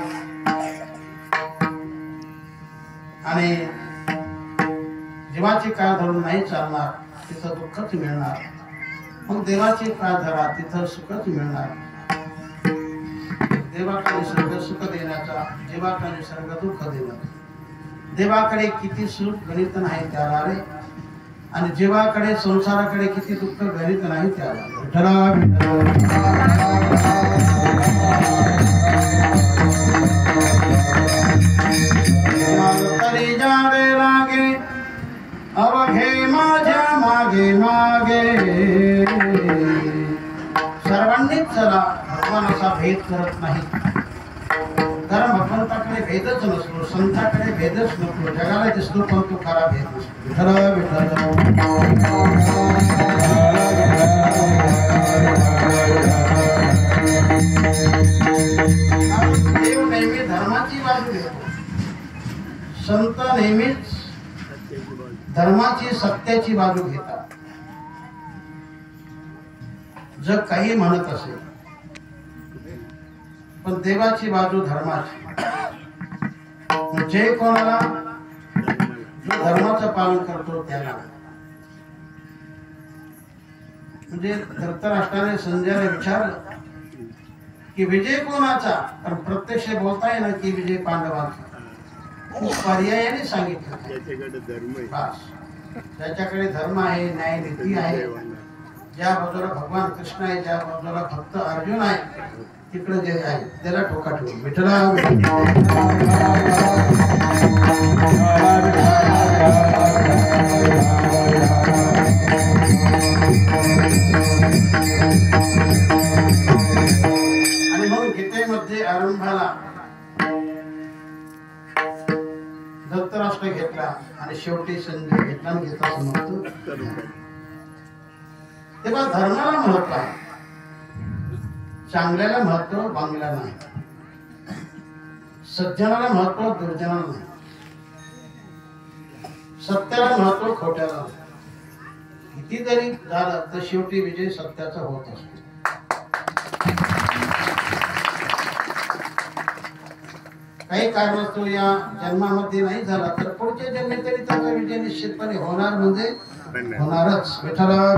आणि जीवाची काळ धरून नाही चालणार, तिथं दुःखच मिळणार. मग देवाची काळ धरा, तिथं सुखच मिळणार. देवाकडे सर्व सुख देण्याचा, जीवाकडे सर्व दुःख देण्याचा. देवाकडे किती सुख गणित नाही त्याला रे, आणि जीवाकडे संसाराकडे किती दुःख गणित नाही त्याला. तरी जावे लागे अवघे माझ्या मागे मागे सर्वांनीच चला, भगवानाचा भेद करत नाही. कारण भगवंताकडे भेदच नसतो, संताकडे भेदच नसतो, जगाला दिसतो पण तो खरा भेद नसतो. देव नेहमी धर्माची बाजू घेतो, संत नेहमीच धर्माची सत्याची बाजू घेतात. जग काही म्हणत असेल पण देवाची बाजू धर्माची. जे कोणाला जो धर्माचं पालन करतो त्याला, म्हणजे धृतराष्ट्राने संजयला विचारलं की विजय कोणाचा, पण प्रत्यक्ष बोलता येईल की विजय पांडवांचा. खूप पर्यायाने सांगितलं. ज्याच्याकडे धर्म आहे, न्याय नीती आहे, ज्या बाजूला भगवान कृष्ण आहे, ज्या बाजूला भक्त अर्जुन आहे, तिकडे जे आहे त्याला ठोका ठेवून विठ्ठला. आणि म्हणून गीतेमध्ये आरंभाला धृतराष्ट्र घेतला आणि शेवटी संजय घेतला आणि गीता समजतो. तेव्हा धर्माला महत्व आहे, चांगल्याला महत्व, बांगला नाही. सज्जनाला महत्व, दुर्जनाला नाही. सत्याला महत्व, खोट्याला नाही. किती जरी झालं तर शेवटी विजय सत्याचा होत असतो. काही कारणास्तव या जन्मामध्ये नाही झाला तर पुढच्या जन्मी तरी त्याचा विजय निश्चितपणे होणार, म्हणजे होणारच. विठ्ठला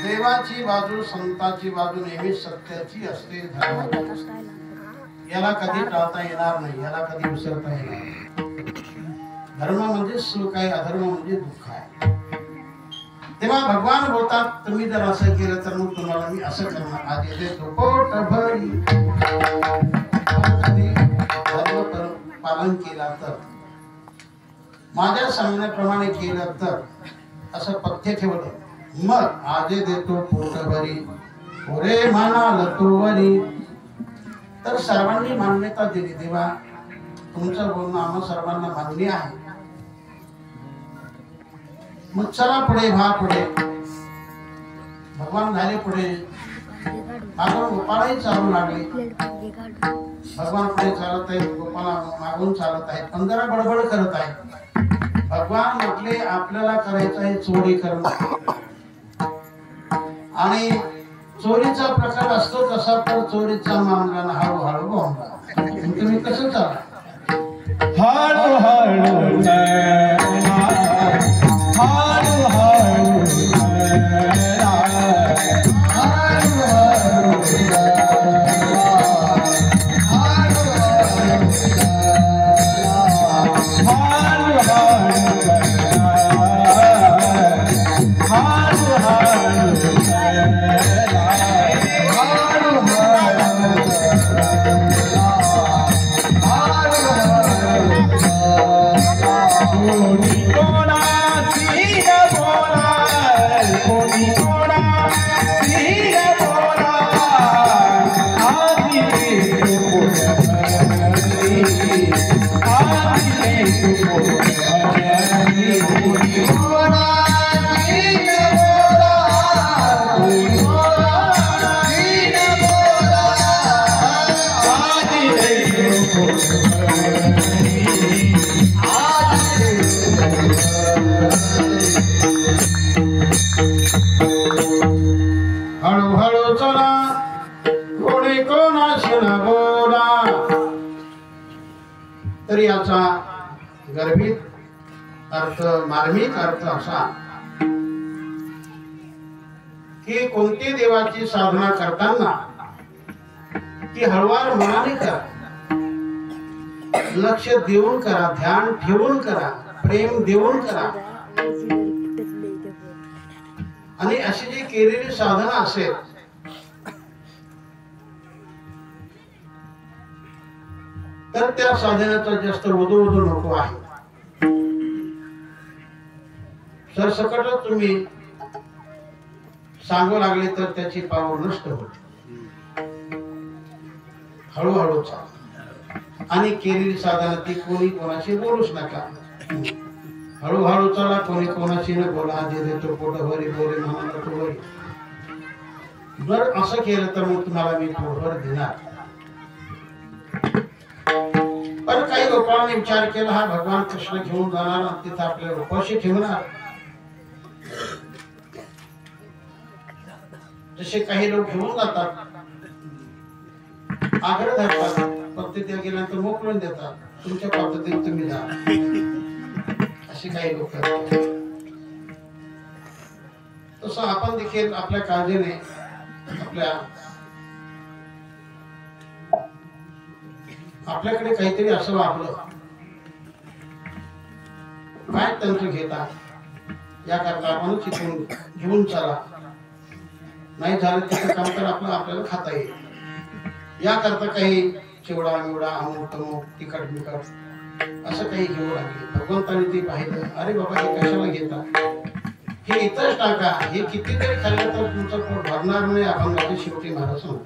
देवाची बाजू, संताची बाजू नेहमी सत्याची असते, धर्माची असते. याला कधी टाळता येणार नाही, याला कधी विसरता येणार नाही. धर्म म्हणजे सुख आहे, अधर्म म्हणजे दुःख आहे. तेव्हा भगवान बोलतात तुम्ही जर असं केलं तर मग तुम्हाला मी असं करणार. आज येते पोट भरी धर्म पालन केला तर, माझ्या सांगण्याप्रमाणे केलं तर, असं पथ्य ठेवलं, मग आजे देतो पोट भरी पुरे म्हणाल तो वरी. तर सर्वांनी मान्यता दिली. देवा तुमचं बोलणं आम्हा सर्वांना मान्य आहे, मग चला पुढे, व्हा पुढे. भगवान झाले पुढे. मागून गोपाळही चालू लागले. भगवान पुढे चालत आहेत, गोपाळा मागून चालत आहेत, पण जरा बडबड करत आहे. भगवान म्हटले आपल्याला करायचं आहे चोरी करणं, आणि चोरीचा प्रकार असतो कसा, तर चोरीचा मामला हळूहळू बोंबला. तुम्ही कसं चाला हळूहळू तर याचा गर्भित अर्थ, मार्मिक अर्थ असा की कोणती देवाची साधना करताना ती हळुवार मनाने करा, लक्ष देऊन करा, ध्यान ठेवून करा, प्रेम देऊन करा. आणि अशी जी केलेली साधना असेल तर त्या साधनाचा जास्त वधू नको आहे. सरसकट तुम्ही सांगू लागले तर त्याची पावर नष्ट होते. हळूहळू चाला आणि केलेली साधना ती कोणी कोणाशी बोलूच नका. हळूहळू चला, कोणी कोणाशी न बोला. जे देतो पोटभरी बोले म्हणाला तो बरी. जर असं केलं तर मग तुम्हाला मी पोटभर देणार. पण काही लोकांनी विचार केला हा भगवान कृष्ण घेऊन जाणार तिथं आपल्याला उपाशी ठेवणार. जसे काही लोक घेऊन जातात, आग्रह धरतात, पण तिथे गेल्यानंतर मोकळून देतात. तुमच्या पद्धतीने तुम्ही जा, असे काही लोक करतात. तसं आपण देखील आपल्या काळजीने आपल्याकडे काहीतरी असं वापरलं काय तंत्र घेता याकरता आपण चिकून घेऊन चला. नाही झालं त्याचं काम तर आपल्याला खाता येईल. याकरता काही चिवडा मिवडा अमुक तमुक तिखट बिकट असं काही घेऊ लागले. भगवंताने ते पाहिलं, अरे बाबा हे कशाला घेता, हे इथंच टाका. हे कितीतरी खाल्लं तर तुमचं पोट भरणार नाही. आपण माझे शेवटी महाराज सांगतो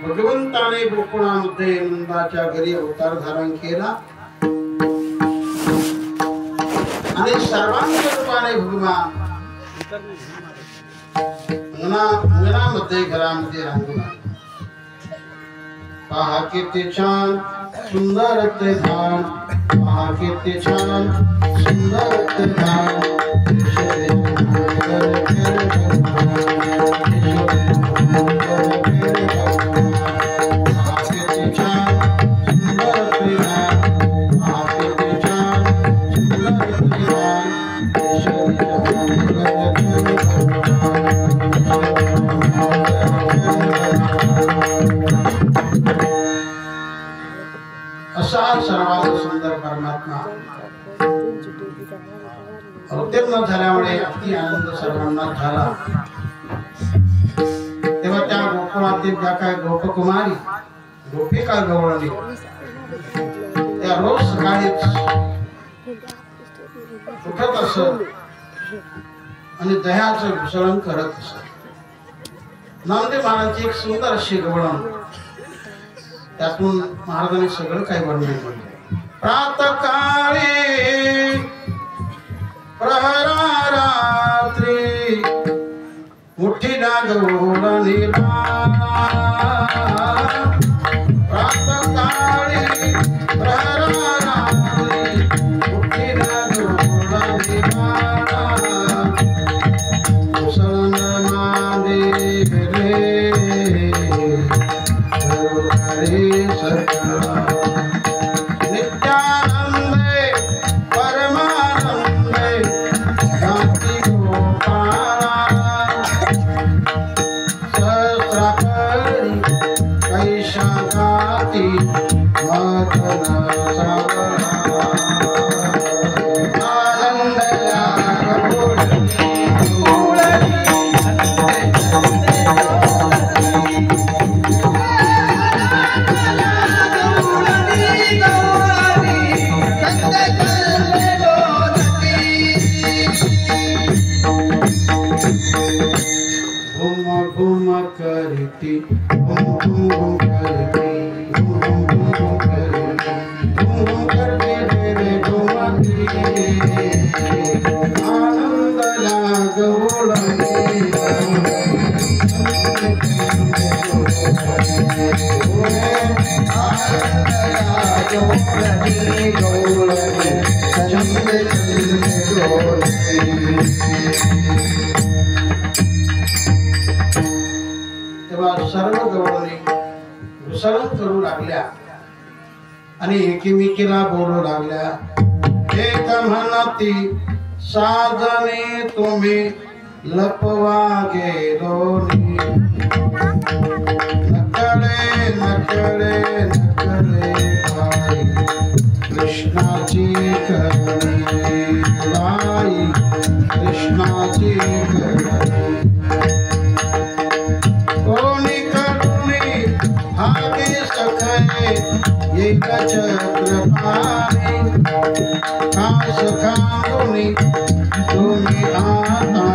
भगवंताने गोकुळामध्ये नंदाच्या घरी अवतार धारण केला आणि सर्वांग रूपाने भगवान अंगणामध्ये घरामध्ये रांगून पहा किती छान सुंदर ते धान पहा किती छान सुंदर ते धान सर्वात सुंदर परमात्मा अवतीर्ण झाल्यामुळे अति आनंद सर्वांना झाला। तेव्हा त्या गोकुळातील ज्या काय गोपकुमारी गोपिका गवळणी त्या रोज सकाळी उठत असत आणि दह्याचं घुसळण करत असत। नामदेव महाराजांची एक सुंदर अशी गवळण त्यातून महाराजांनी सगळं काही वर्णन केलं। प्रातःकाळी प्रहरा रात्री मुठी गवळणी प्रातःकाळी प्रहरा रात्री मुठी गवळणी मुसळण मांडे रे नित्यानंदे परमानंदे शांति गोपाला सहस्राकरी कैशा गाती मदन सावला आनंद करती आनंद लागवळणी तेव्हा सर्व गवळणी घुसळण करू लागल्या आणि एकीमेकीला बोलू लागल्या. एक म्हणती साजने तुम्ही लपवा गेलो नकळे नकळे नकळे बाई कृष्णाची करणी बाई कृष्णाची करणी कोणी करुणी भागे सखये एक चक्रपाणी खास खाऊनी तुम्ही आता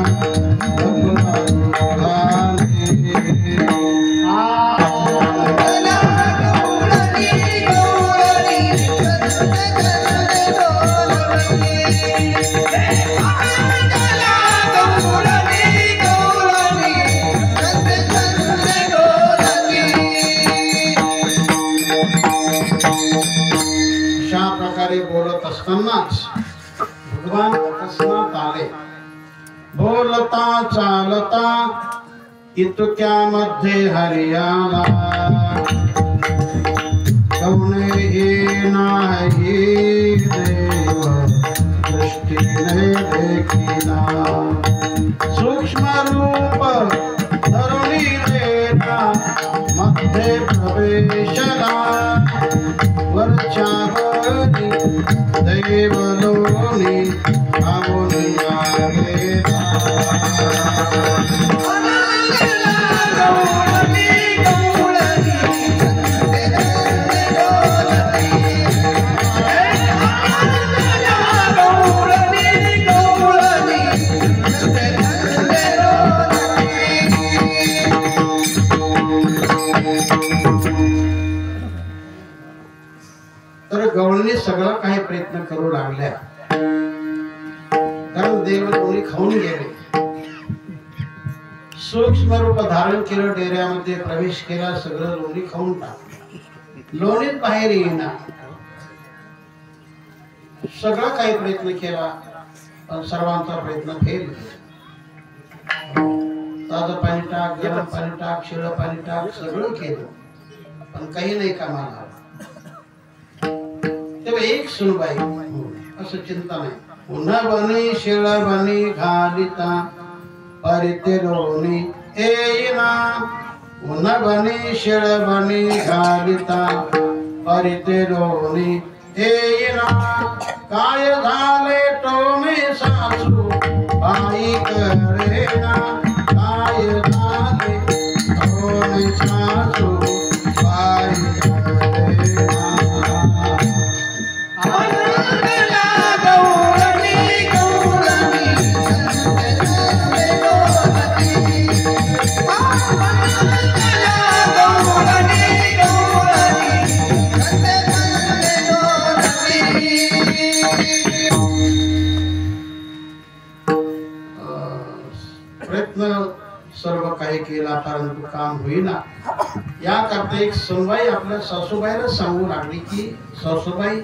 अशा प्रकारे बोलत असतानाच भगवान अकस्मात आले. बोलता चालता इतक्यामध्ये हरियाला कौणे नाही देव दृष्टीने देखिला सूक्ष्म रूप धरुणी रेना मध्ये प्रवेशला वरच्यावरी देवलोनी आवनी गेला. तर गवळणी सगळं काही प्रयत्न करू लागल्या कारण देव लोणी खाऊन गेले. सूक्ष्म रूप धारण केलं डेऱ्यामध्ये प्रवेश केला सगळं लोणी खाऊन टाकलं. लोणीत बाहेर येईना सगळं काही प्रयत्न केला पण सर्वांचा प्रयत्न फेल. ताजं पाणी टाक गरम पाणी टाक शिळं पाणी टाक सगळं केलं पण काही नाही कामाला. तेव्हा एक सुनबाई असं चिंता नाही. पुन्हा बनी शिळ बनी घालिता परिते लोणी येईना पुन्हा बनी शिळ बनी घालिता परिते लोणी येईना. काय झाले टोमे सासू बाई करेना काय झाले टोमे सासू बाई करेना. प्रयत्न सर्व काही केला परंतु काम होईना. याकरता एक सुनबाई आपल्या सासूबाईला सांगू लागली की सासूबाई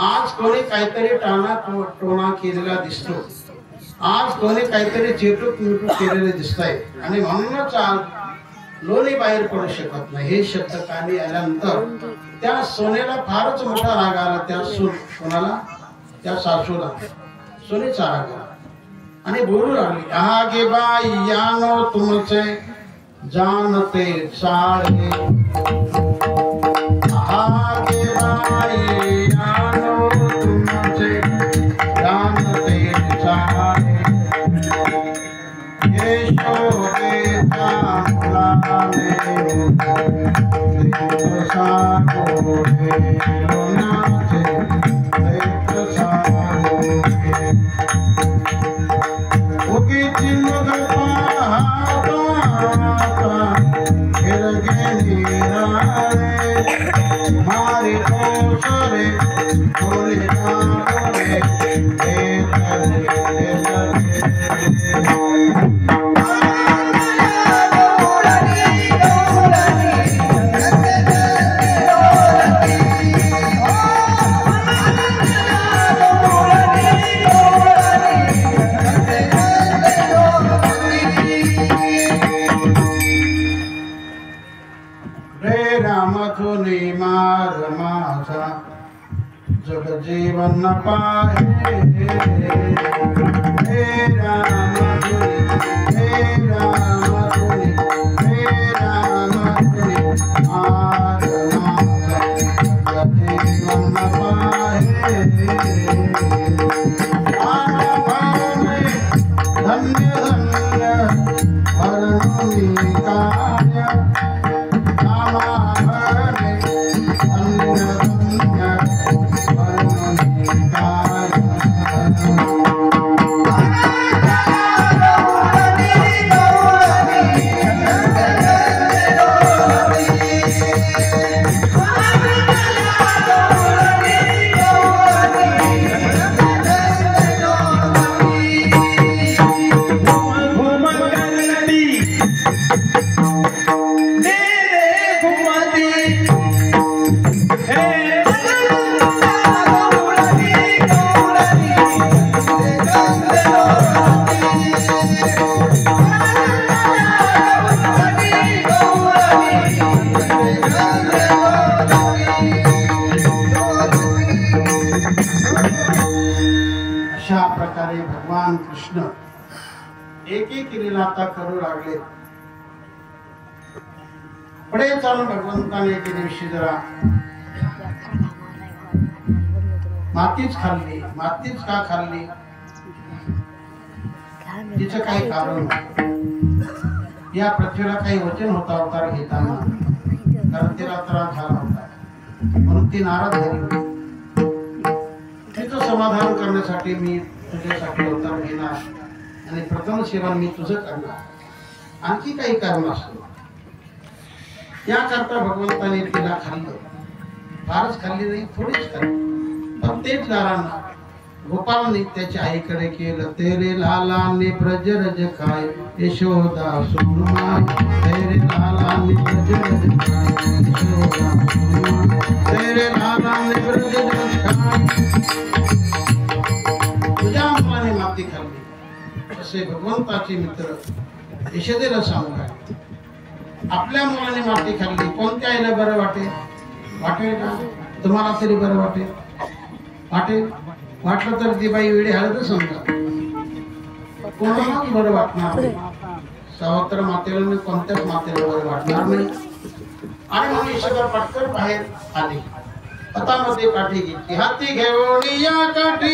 आज कोणी काहीतरी टाणा टोणा केलेला दिसतो. आज कोणी काहीतरी चेटूक मिटूक केलेले दिसत आहे आणि म्हणूनच आज लोणी बाहेर पडू शकत नाही. हे शब्द कानी आल्यानंतर त्या सोनेला फारच मोठा राग आला. त्या कोणाला त्या सासूला सोनेचा राग आला आणि बोलू लागली आगे बाई यानो तुमचे जानते सारे आगे बाई यानो तुमचे जानते सारे यशोदेता मुलाने सागोरे लोनाचे सागोरे उगीची मग पाहता गिरगे निराळे मारे कोसरे थोडे कागोरे रे राम तुनी मार माझा जग जीवन पाहे हे राम तुनी मार माझा जग जीवन पाहे धन्य धन्य हरणी कार्य भगवान कृष्ण एक एक लीला आता करू लागले. पुढे चालून भगवंताने एके दिवशी जरा मातीच खाल्ली. मातीच का खाल्ली तिचं काही कारण. या पृथ्वीला काही वचन होता अवतार घेताना, कारण तिला त्रास झाला होता म्हणून ती नाराज झाली. तिचं समाधान करण्यासाठी मी तुझ्यासाठी अवतार घेणार आणि प्रथम सेवा मी तुझं करणार. आणखी काही कारण असतो याकरता भगवंताने तिला खाल्लं. फारच खाल्ली नाही, थोडीच खाल्ली. पण तेच गारांना गोपालने त्याच्या आईकडे केलं. तेरे लाला ने ब्रज रज खाय यशोदा सुनमाय. तेरे लाला ने ब्रज रज खाय यशोदा सुनमाय. तेरे लाला ने ब्रज रज खाय. तुझ्या मुलाने माती खाल्ली असे भगवंताचे मित्र यशोदेला सांगतात. आपल्या मुलाने माती खाल्ली कोणत्या आईला बरं वाटेल? वाटेल का? तुम्हाला तरी बरं वाटेल? वाटेल? वाटलं तर ती बाई वेळी हळद समजा. कोणालाच बरं वाटणार नाही. सावत्र मातेला कोणत्याच मातेला बरं वाटणार नाही. आणि म्हणून यशोदा पटकन बाहेर आली. हातामध्ये काठी घेतली. हाती घेऊन या काठी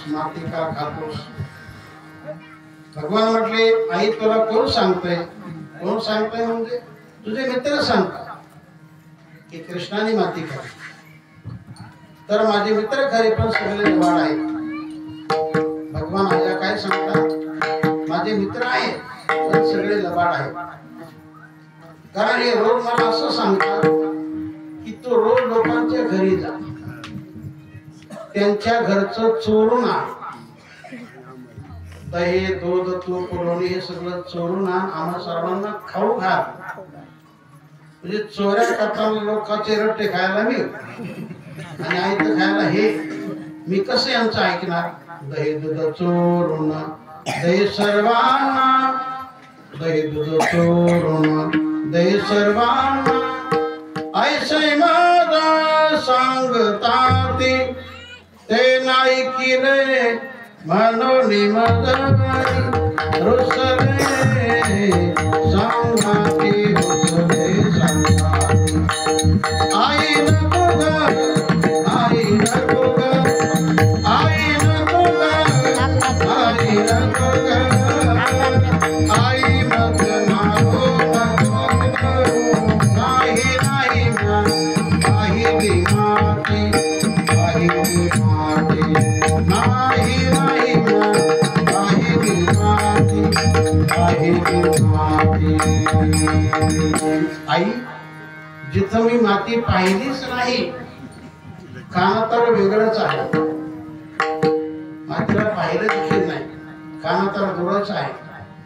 माती का खातोस? भगवान म्हटले आई तुला कोण सांगतोय? कोण सांगतोय म्हणजे तुझे मित्र सांगतात की कृष्णाने माती खाल्ली. तर माझे मित्र खरे पण सगळे लबाड आहेत. भगवान आया काय सांगतात? माझे मित्र आहेत पण सगळे लबाड आहेत. कारण हे रोज मला असं सांगतात की तू रोज लोकांच्या घरी जा, त्यांच्या घरचं चोरून आण. दही दूध तूप लोणी हे सगळं चोरून आण, आम्हा सर्वांना खाऊ घाल. म्हणजे चोऱ्या करताना लोकांचे रट्टे खायला मी आणि आयतं खायला हे. मी कसं यांचं ऐकणार? दही दूध चोरून दही सर्वांना, दही दूध चोरून दही सर्वांना ऐसे माझा सांगतात ते नाही केले म्हणून मग रुसले सांगाती रुसले सांगाती आई नको ग आई नको ग आई नको ग आई नको ग आई मग मारो नको नाही नाही नाही माती नाही माती नाही नाही नाही माती आई जिथं मी माती पाहिलीच नाही काना तर वेगळंच आहे मातीला पाहिलं देखील नाही काना तर दूरच आहे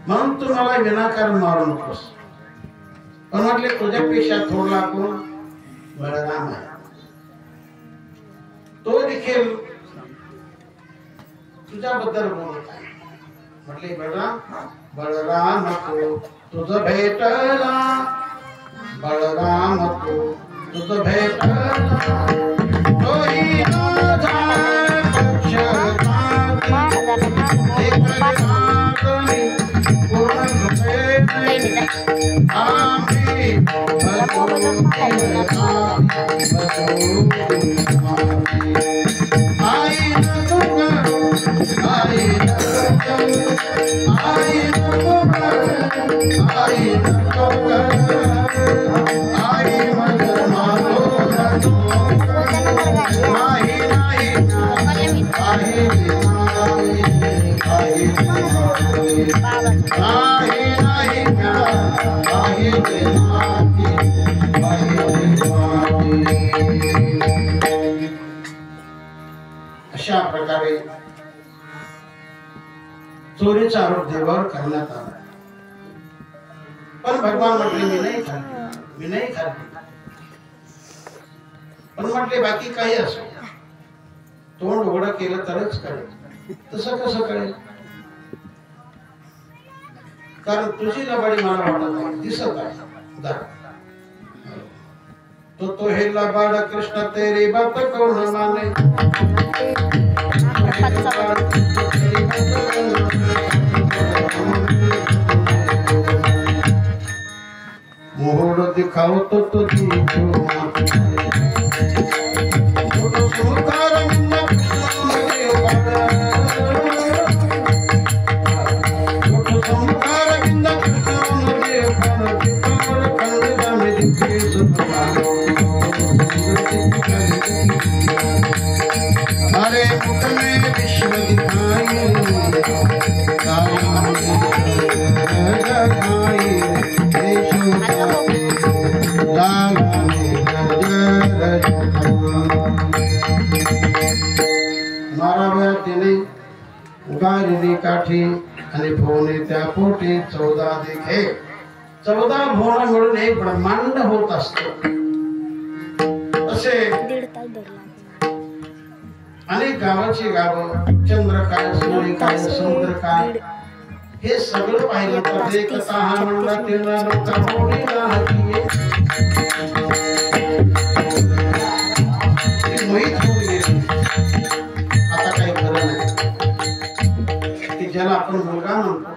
म्हणून तू मला विनाकारण मारू नकोस पण म्हटले तुझ्यापेक्षा थोडला कोण बळराम आहे तो देखील तुझ्याबद्दल बोलत आहे म्हटले बळराम बळराम नको तुझं भेटला बळराम नको तुझं भेटला तोही माझा अशा प्रकारे चोरीचा आरोप देवावर करण्यात आला पण भगवान म्हटले मी नाही खाल्ली पण म्हटले बाकी काही असो तोंड उघडं केलं तरच कळेल तसं कसं कळेल कारण तुझी लबाडी मला वाटत आहे दिसत आहे तो हे लबाड कृष्ण तेरी बात कौन माने मोहड़ दिखाओ तो दीजो अरे मुख में विश्व दिखाई माराव्या तिने उगारिली काठी आणि भोवने त्या पोटी 14 दिखे 14 भोवना मिळून एक ब्रह्मांड होत असतो असे अनेक गावाची गावं चंद्र काय सूर्य काय समुद्र काय हे सगळं पाहिलं तर एक कथा हा म्हणला तिला लोका बोलीला हातीये मोहित होऊन गेली आता काही खरं नाही की ज्याला आपण मुलगा म्हणतो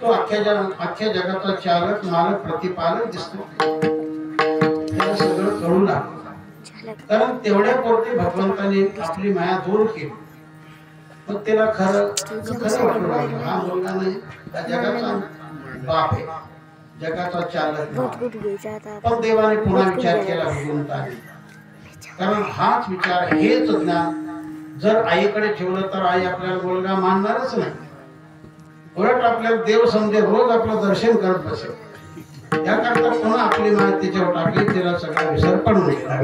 तो अख्ख्या जगाचा चालक मालक प्रतिपालक दिसतो त्याला सगळं कळू लागतं कारण तेवढ्या पुरती भगवंताने आपली माया दूर केली मग त्याला खरं वाटू लागलं हा मुलगा नाही जगाचा बाप आहे जगाचा चालक पण देवाने पुन्हा विचार केला भगवंताने कारण हाच विचार हेच ज्ञान जर आईकडे ठेवलं तर आई आपल्याला मुलगा मानणारच नाही उलट आपल्याला देव समजे रोज आपलं दर्शन करत बसेल याकरता पुन्हा आपली माहिती त्याच्यावर टाकली तिला सगळा विसर पडून गेला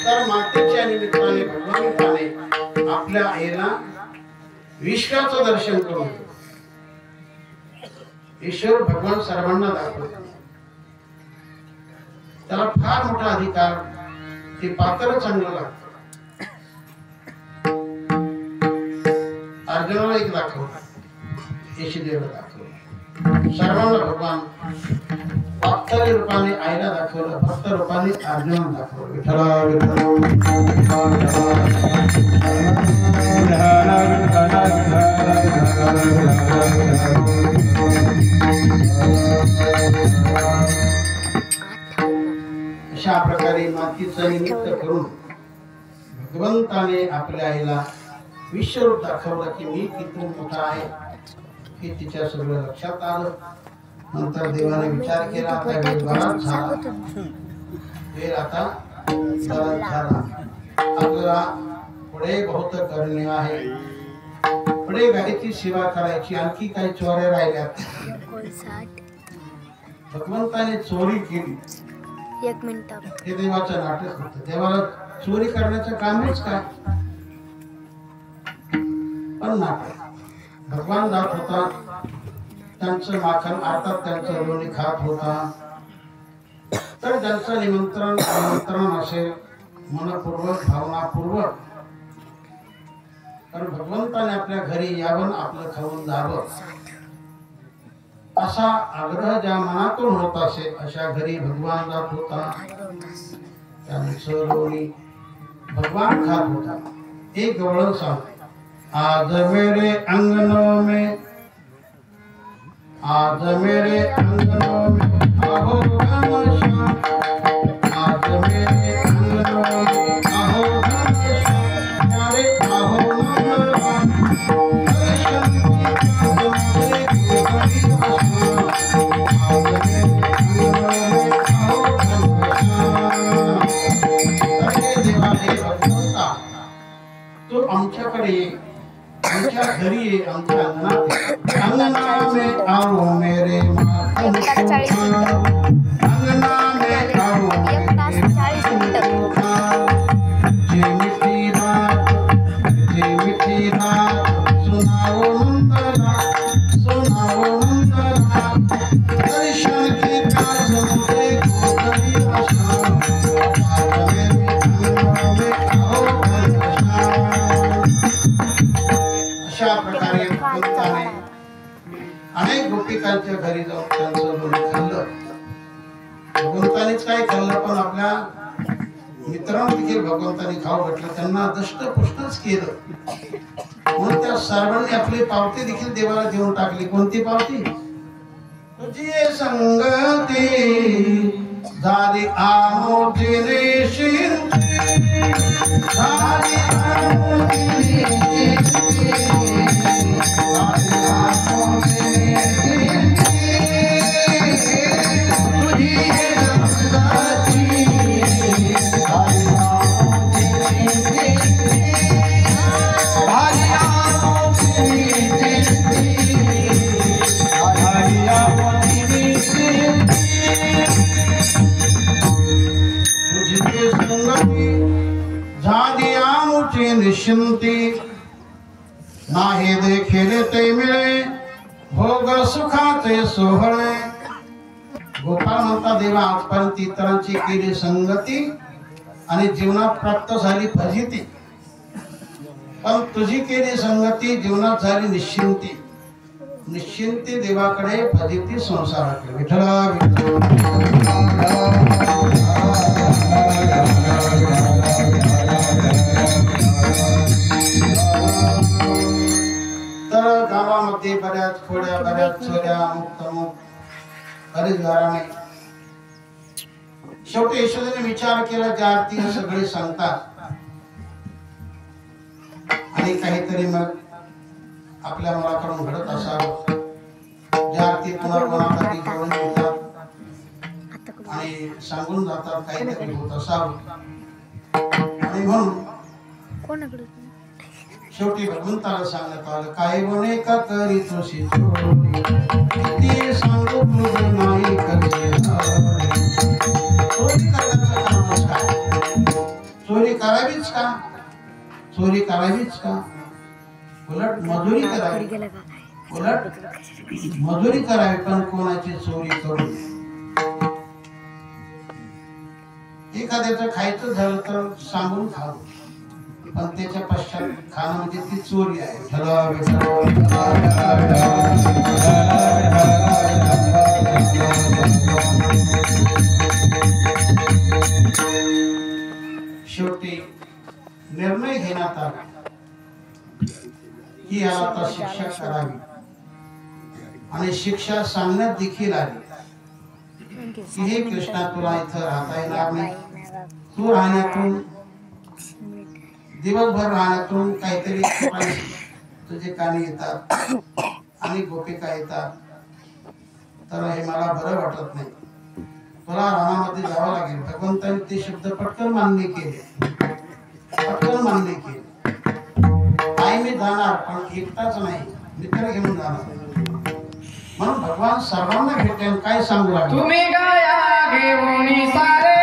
तर मातेच्या निमित्ताने भगवंताने आपल्या आईला विश्वाचं दर्शन करून ईश्वर भगवान सर्वांना दाखवतो त्याला फार मोठा अधिकार ते पात्र चांगलं लागतं अर्जुनाला एक दाखवलं, यशदेवला दाखवलं, सर्वांना भगवान वात्सल्य रूपाने आईला दाखवलं, भक्त रूपाने अर्जुनाला दाखवलं. विठ्ठला अशा प्रकारे मातीचं निमित्त करून भगवंताने आपल्या आईला विश्वरूप दाखवलं की मी किती मोठा आहे हे तिच्या सगळं लक्षात आलं. नंतर देवाने विचार केला, आता वेळ बराच झाला, वेळ आता बराच झाला, आपल्याला पुढे बहुत करणे आहे, पुढे गायीची सेवा करायची, आणखी काही चोऱ्या राहिल्यात. भगवंताने चोरी केली, एक मिनिट, हे देवाचं नाटक होतं. देवाला चोरी करण्याचं कामच काय, पण नाटक. भगवान जात होता, त्यांचं माखन अर्थात त्यांचं लोणी खात होता, तर ज्यांचं निमंत्रण असेल मनपूर्वक भावनापूर्वक, तर भगवंताने आपल्या घरी यावं, आपलं खाऊन जावं असा आग्रह ज्या मनातून होत असेल अशा घरी भगवान जात होता, त्यांचं लोणी भगवान खात होता. एक गवळण सांग, आज मेरे अंगनों में, आज मेरे अंगनों में आहो घनश्याम, आज मेरे अंगनों में आहो घनश्याम, प्यारे आहो मनोहर, दर्शन की तुम्हारे गोपी आश्रम, आज मेरे अंगनों में आहो घनश्याम. अरे देवा, हे भगवंता, तू आमच्याकडे ये, आमच्या घरी ये, आमच्या अंगणात, अंगना में आओ मेरे माखन चोखा, अंगना में आओ मेरे माखन चोखा, जे मिठी बात सुनाओ नंदला, सुनाओ नंदला, दर्शन की काज मुझे गोगरी आशा, आज मेरे अंगना में आओ घनश्याम. अशा प्रकारे भगवंताने अनेक गोपिकांच्या घरी जाऊन त्यांचं लोणी खाल्लं. भगवंतानेच काय खाल्लं, पण आपल्या मित्रांना देखील भगवंताने खाऊ घातलं, त्यांना दष्टपुष्टच केलं. म्हणून त्या सर्वांनी आपली पावती देखील देवाला देऊन टाकली. कोणती पावती? तुझी संगती झाली आमोदीने शिंदे, झाली आमोदीने निश्चिंती नाही देखील ते मिळे भोग सुखाचे सोहळे. गोपाळ म्हणता, देवा आजपर्यंत इतरांची केली संगती आणि जीवनात प्राप्त झाली फजिती, पण तुझी केली संगती जीवनात झाली निश्चिंती. निश्चिंती देवाकडे, फजिती संसाराकडे. विठ्ठला तर गावामध्ये बऱ्याच खोड्या, बऱ्याच चोऱ्या, मुक्तमुक्त हरिद्वाराने. शेवटी यशोदेने विचार केला, ज्या आरती सगळे सांगतात आणि काहीतरी मग आपल्या मुलाकडून घडत असावं, ज्या आरती पुनर्मनासाठी करून घेतात आणि सांगून जातात, काहीतरी होत असावं. आणि म्हणून शेवटी भगवंताला सांगण्यात आलं, काय म्हणे का करी तुझी चोरी, किती सांगू तुझे नाही कसे. चोरी करण्याचं कामच काय? चोरी करावीच का? चोरी करावीच का? उलट मजुरी करावी, उलट मजुरी करावी, पण कोणाची चोरी करून. एखाद्याचं खायचं झालं तर सांगून खावं, पण त्याच्या पश्चात खाणं म्हणजे ती चोरी आहे. शेवटी निर्णय घेण्यात आला की याला आता शिक्षा करावी आणि शिक्षा सांगण्यात देखील आली की हे कृष्णा, तुला इथं राहता येणार नाही. तू राहण्यातून दिवसभर राहण्यातून काहीतरी तुझे कानी येतात आणि गोपिका येतात, तर हे मला बरं वाटत नाही. तुला रानामध्ये जावं लागेल. भगवंतांनी ते शब्द पटकन मान्य केले, पटकन मान्य केले. आई मी जाणार, पण एकटाच नाही, मित्र घेऊन जाणार. म्हणून भगवान सर्वांना भेटेल. काय सांगू लागले, तुम्ही गाया घेऊन सारे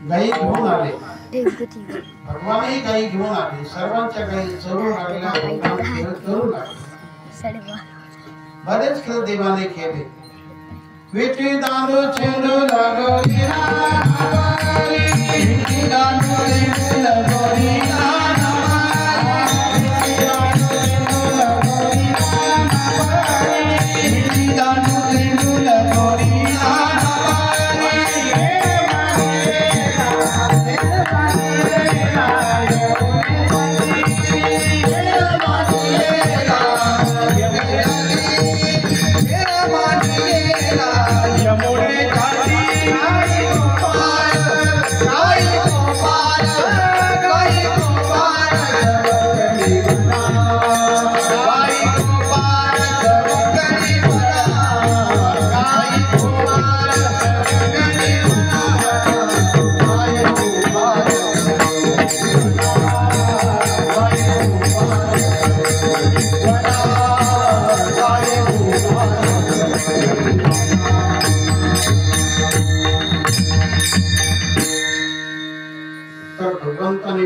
गाई घेऊन आले. भगवानही गाई घेऊन आले. सर्वांच्या गाई चरू लागल्या, खेळ करू लागले. बरेच खेळ देवाने केले. विटी दांडू चेंडू लागली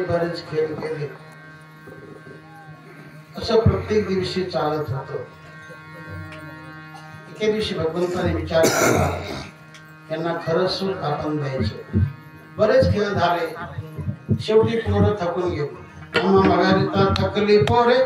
बरेच खेळ केले. असं प्रत्येक दिवशी चालत होतं. एके दिवशी भगवंताने विचार केला, यांना खरं सुख आपण द्यायचं. बरेच खेळ झाले. शेवटी पोरं थकून गेली. आम्हा माघारीता थकली पोरे,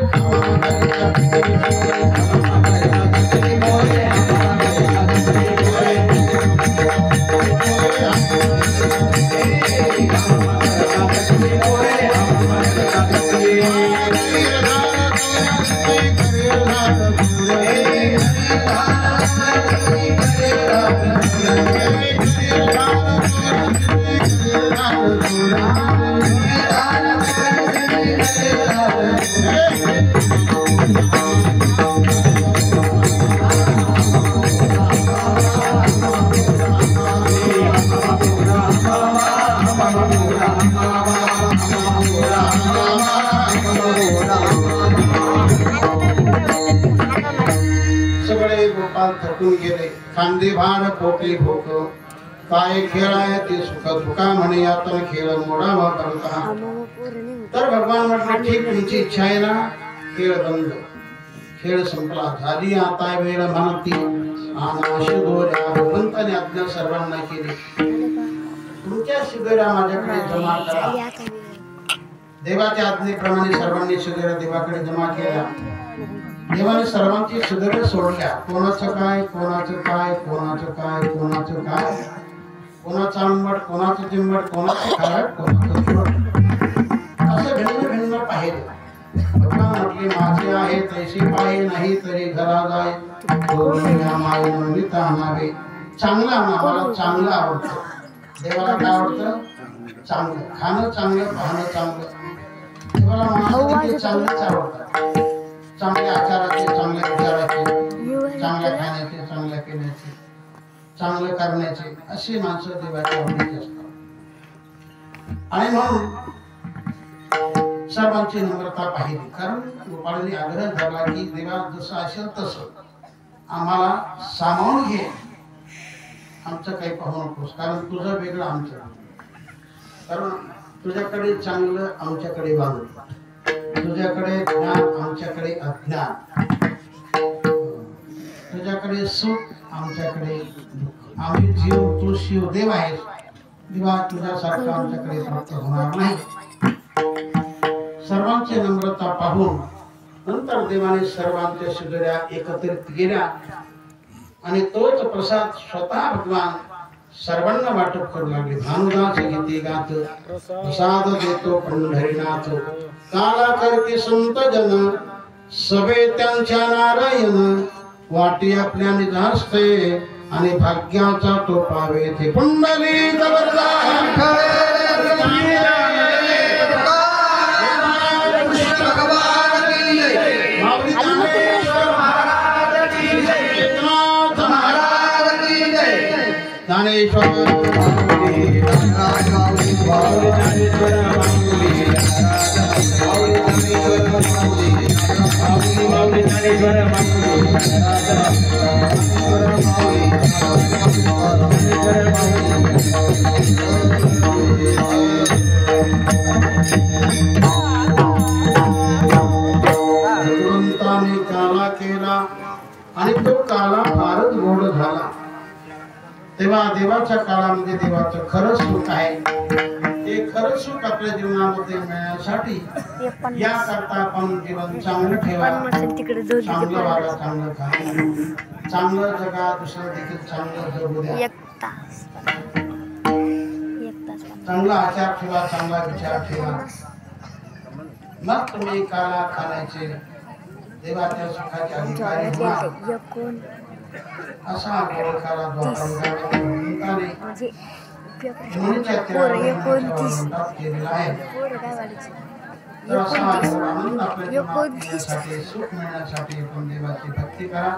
सगळे गोपाल थकून गेले. खांदे भार पोटली भूक, काय खेळाय ते सुख दुखा म्हणे यातन खेळ मोडावा करता. तर भगवान म्हटलं, ठीक, तुमची इच्छा आहे ना, खेळ बंद. खेळ संपला. झाली आता वेळ म्हणती आना शिदोऱ्या. भगवंताने आज्ञा सर्वांना केली, तुमच्या शिदोऱ्या माझ्याकडे जमा करा. देवाच्या आज्ञेप्रमाणे सर्वांनी शिदोऱ्या देवाकडे जमा केल्या. देवाने सर्वांची शिदोऱ्या सोडल्या. कोणाचं काय, कोणाचं काय, कोणाचं काय, कोणाचं काय, कोणाचं आंबट, कोणाचं चिंबट, कोणाचं खारट, कोणाचं तुरट, असं भिन्न भिन्न पाहिले. भगवान म्हटले, माझे आहे तैसे पाहे, नाही तरी घरा जाय. चांगलं आणा, मला चांगलं आवडतं. देवाला काय आवडतं? चांगलं खाणं, चांगलं पाहणं, चांगलं. देवाला माणसाचे चांगलेच आवडतात. चांगल्या आचाराचे, चांगल्या विचाराचे, चांगल्या खाण्याचे, चांगल्या पिण्याचे, चांगलं करण्याचे अशी माणसं देवाच्या आवडीची असतात. आणि म्हणून सर्वांची नम्रता पाहिली. कारण गोपाळांनी आग्रह धरला की देवा जसं असेल तसं आम्हाला सामावून घे, आमचं काही पाहू नकोस. कारण तुझं वेगळं आमचं. कारण तुझ्याकडे चांगलं, आमच्याकडे वाईट. तुझ्याकडे ज्ञान, आमच्याकडे अज्ञान. तुझ्याकडे सुख, आमच्याकडे दुःख. आम्ही जीव, तू शिव, देव आहेस. देवा तुझ्यासारखं आमच्याकडे प्राप्त होणार नाही. सर्वांची नम्रता पाहून नंतर देवाने सर्वांच्या शिगड्या एकत्रित केल्या आणि तोच प्रसाद स्वतः भगवान सर्वांना वाटप करू लागले. भानुदास गीते गात प्रसाद देतो पंढरीनाथ, काला करते संत जन, सभे त्यांच्या नारायण, वाटी आपल्या निजास्ते आणि भाग्याचा तो पावे ते पुंडली काला केला आणि तो काला फारच गोड झाला. तेव्हा देवाच्या काळामध्ये देवाचं खरं सुख आहे. ते खरं सुख आपल्या जीवनामध्ये मिळण्यासाठी याकरता आपण जीवन चांगलं ठेवा, चांगलं वागा, चांगलं खा, चांगलं जगा, दुसरं देखील चांगलं जगू द्या. चांगला आचार ठेवा, चांगला विचार ठेवा. मग तुम्ही काला खाण्याचे देवाच्या सुखाचे अधिकारी होणार. असा गोरखाला सुख मिळण्यासाठी आपण देवाची भक्ती करा,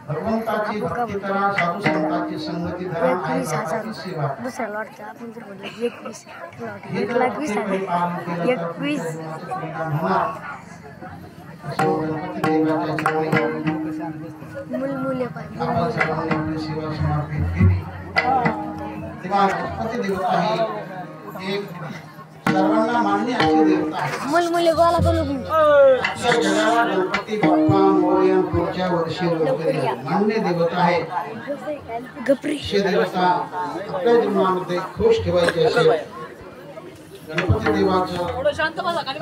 भगवंताची भक्ती करा, साधू संतांची संगती धरा, आई बापाची सेवा करा. हे जर भक्तीकडे पालन केलं तर तुमच्या जीवनाचा परिणाम होणार. असो गणपती देवाच्या चरणी आपण सर्वांनी आपली सेवा समर्पित केली. तेव्हा गणपती देवता ही एक सर्वांना मान्य अशी देवता आहे. आपल्या जगाला गणपती बाप्पा मोरया पुढच्या वर्षी वगैरे मान्य देवता आहे. अशी देवता आपल्या जीवनामध्ये खुश ठेवायची असेल, गणपती देवाचं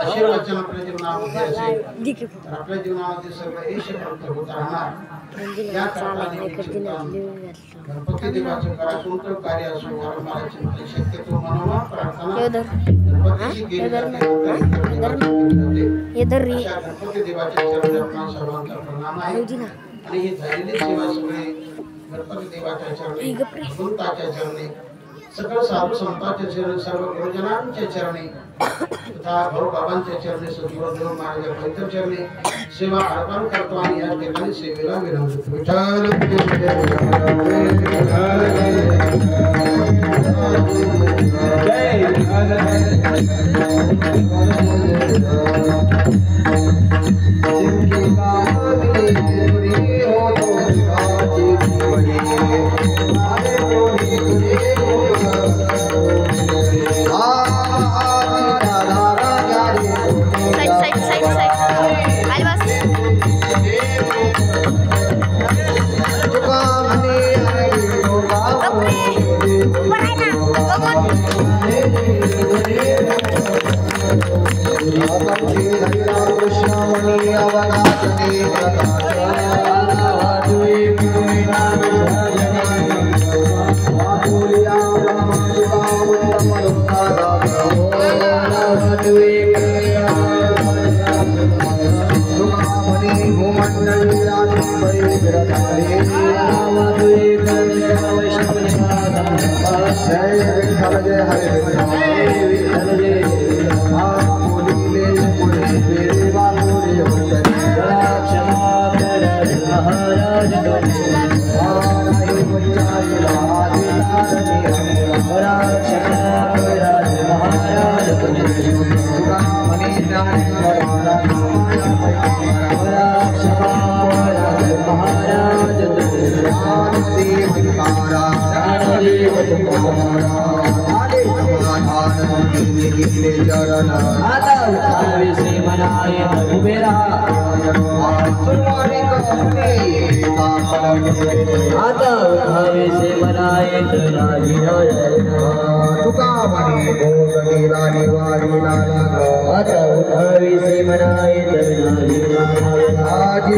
आशीर्वचन आपल्या जीवनामध्ये असेल तर आपल्या जीवनामध्ये सगळं यश प्राप्त होत राहणार. या गणपती देवाचं करा कोणतं कार्य असो, वारंवार चिंतन, शक्यतो मनोभाव प्रार्थना गणपतीची केली जाते. गणपती देवाच्या चरणी आपणा सर्वांचा प्रणाम आहे. आणि ही झालेली सेवा सगळी गणपती देवाच्या चरणी, भगवंताच्या चरणी, सकल साधू संतांच्या चरणी, सर्व गुरुजनांच्या चरणी तथा भाऊ बाबांच्या चरणी, सद्गुरुदेव महाराजांच्या पवित्र चरणी सेवा अर्पण करतो. आणि या ठिकाणी सेवेला विनंती. विठ्ठल भूमंडल जय विठ्ठल जय हरे विठ्ठल जय बोलिले पुढे मेरे बापुरे होतरी क्षमा कर महाराज आरे विचारला आदिनारणी हमरा क्षमा कर महाराज तुका मनी ज्ञान करवाला हमरा क्षमा कर महाराज ज्ञानदेव तुकारा ज्ञानदेव तुकारा आले समाधान गिरले चरण आता उठावे से मनाए उमेरा सुनवारी कहते आता उठावे से मनाए तुका मनी गोगनी रानी वारी नाना आता उठावे से मनाए आज